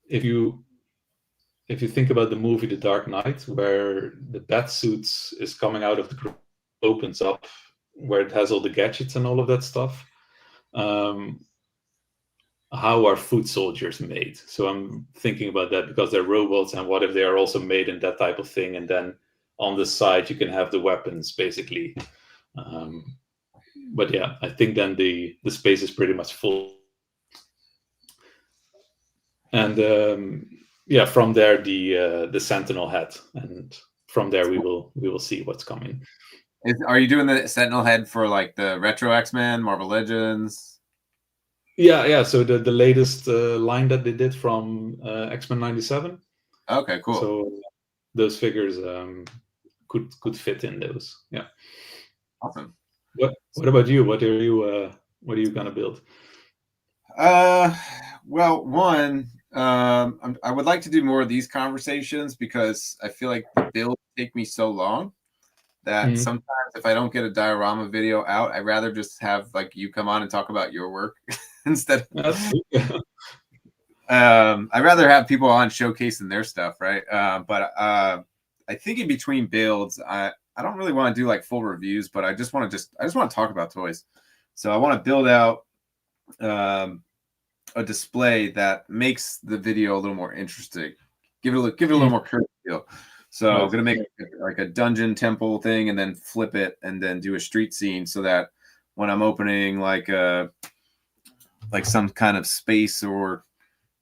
if you think about the movie The Dark Knight, where the Batsuit is coming out of the ground, opens up, where it has all the gadgets and all of that stuff. How are foot soldiers made? So I'm thinking about that, because they're robots, and what if they are also made in that type of thing, and then on the side you can have the weapons, basically. But yeah, I think then the space is pretty much full. And yeah, from there the Sentinel head, and from there we will see what's coming. Are you doing the Sentinel head for like the retro X-Men, Marvel Legends? Yeah. So the latest line that they did from X-Men 97. Okay, cool. So those figures could fit in those. Yeah. Awesome. What about you? What are you gonna build? Well, one, I would like to do more of these conversations, because I feel like the builds take me so long that sometimes if I don't get a diorama video out, I'd rather just have like you come on and talk about your work instead of I'd rather have people on showcasing their stuff, right? But I think in between builds, I don't really want to do like full reviews, but I just want to talk about toys. So I want to build out a display that makes the video a little more interesting. Give it a little more curved feel. So I'm gonna make like a dungeon temple thing, and then flip it, and then do a street scene, so that when I'm opening like some kind of space or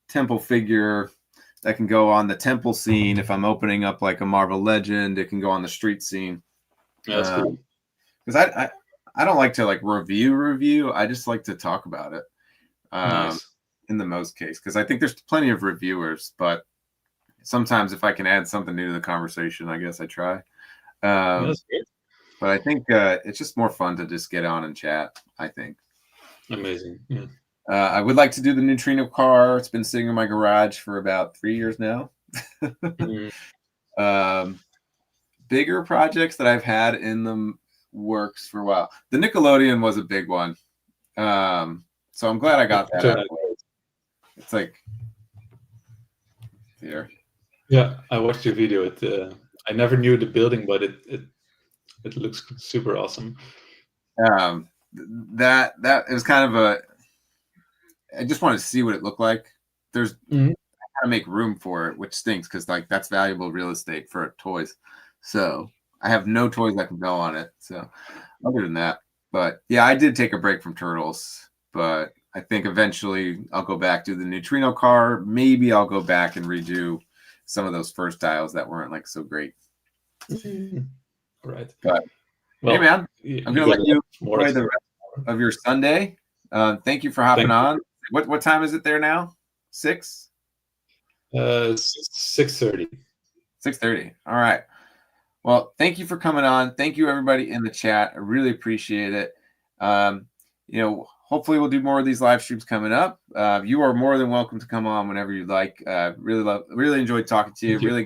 temple figure, that can go on the temple scene. If I'm opening up like a Marvel Legend, it can go on the street scene. That's cool. Because I don't like to like review. I just like to talk about it. Nice. In the most case, because I think there's plenty of reviewers, but sometimes if I can add something new to the conversation, I guess I try. That's great. But I think it's just more fun to just get on and chat, I think. Amazing. Yeah. I would like to do the neutrino car. It's been sitting in my garage for about 3 years now. Bigger projects that I've had in the works for a while. The Nickelodeon was a big one. So I'm glad I got that out of the way. It's like here. Yeah, I watched your video. I never knew the building, but it looks super awesome. That is kind of I just wanted to see what it looked like. There's I gotta make room for it, which stinks, because like that's valuable real estate for toys. So I have no toys that can go on it. So other than that, but yeah, I did take a break from Turtles, but I think eventually I'll go back to the neutrino car. Maybe I'll go back and redo some of those first styles that weren't like so great. Right. But hey, man, I'm gonna let you enjoy the rest of your Sunday. Thank you for hopping on. What time is it there now? 6? 6:30. 6:30. All right. Well, thank you for coming on. Thank you, everybody in the chat. I really appreciate it. Hopefully we'll do more of these live streams coming up. You are more than welcome to come on whenever you'd like. Really enjoyed talking to you. Really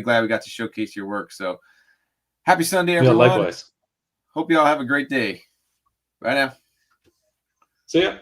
glad we got to showcase your work. So happy Sunday, everyone. Yeah, likewise. Hope you all have a great day. Bye now. See ya.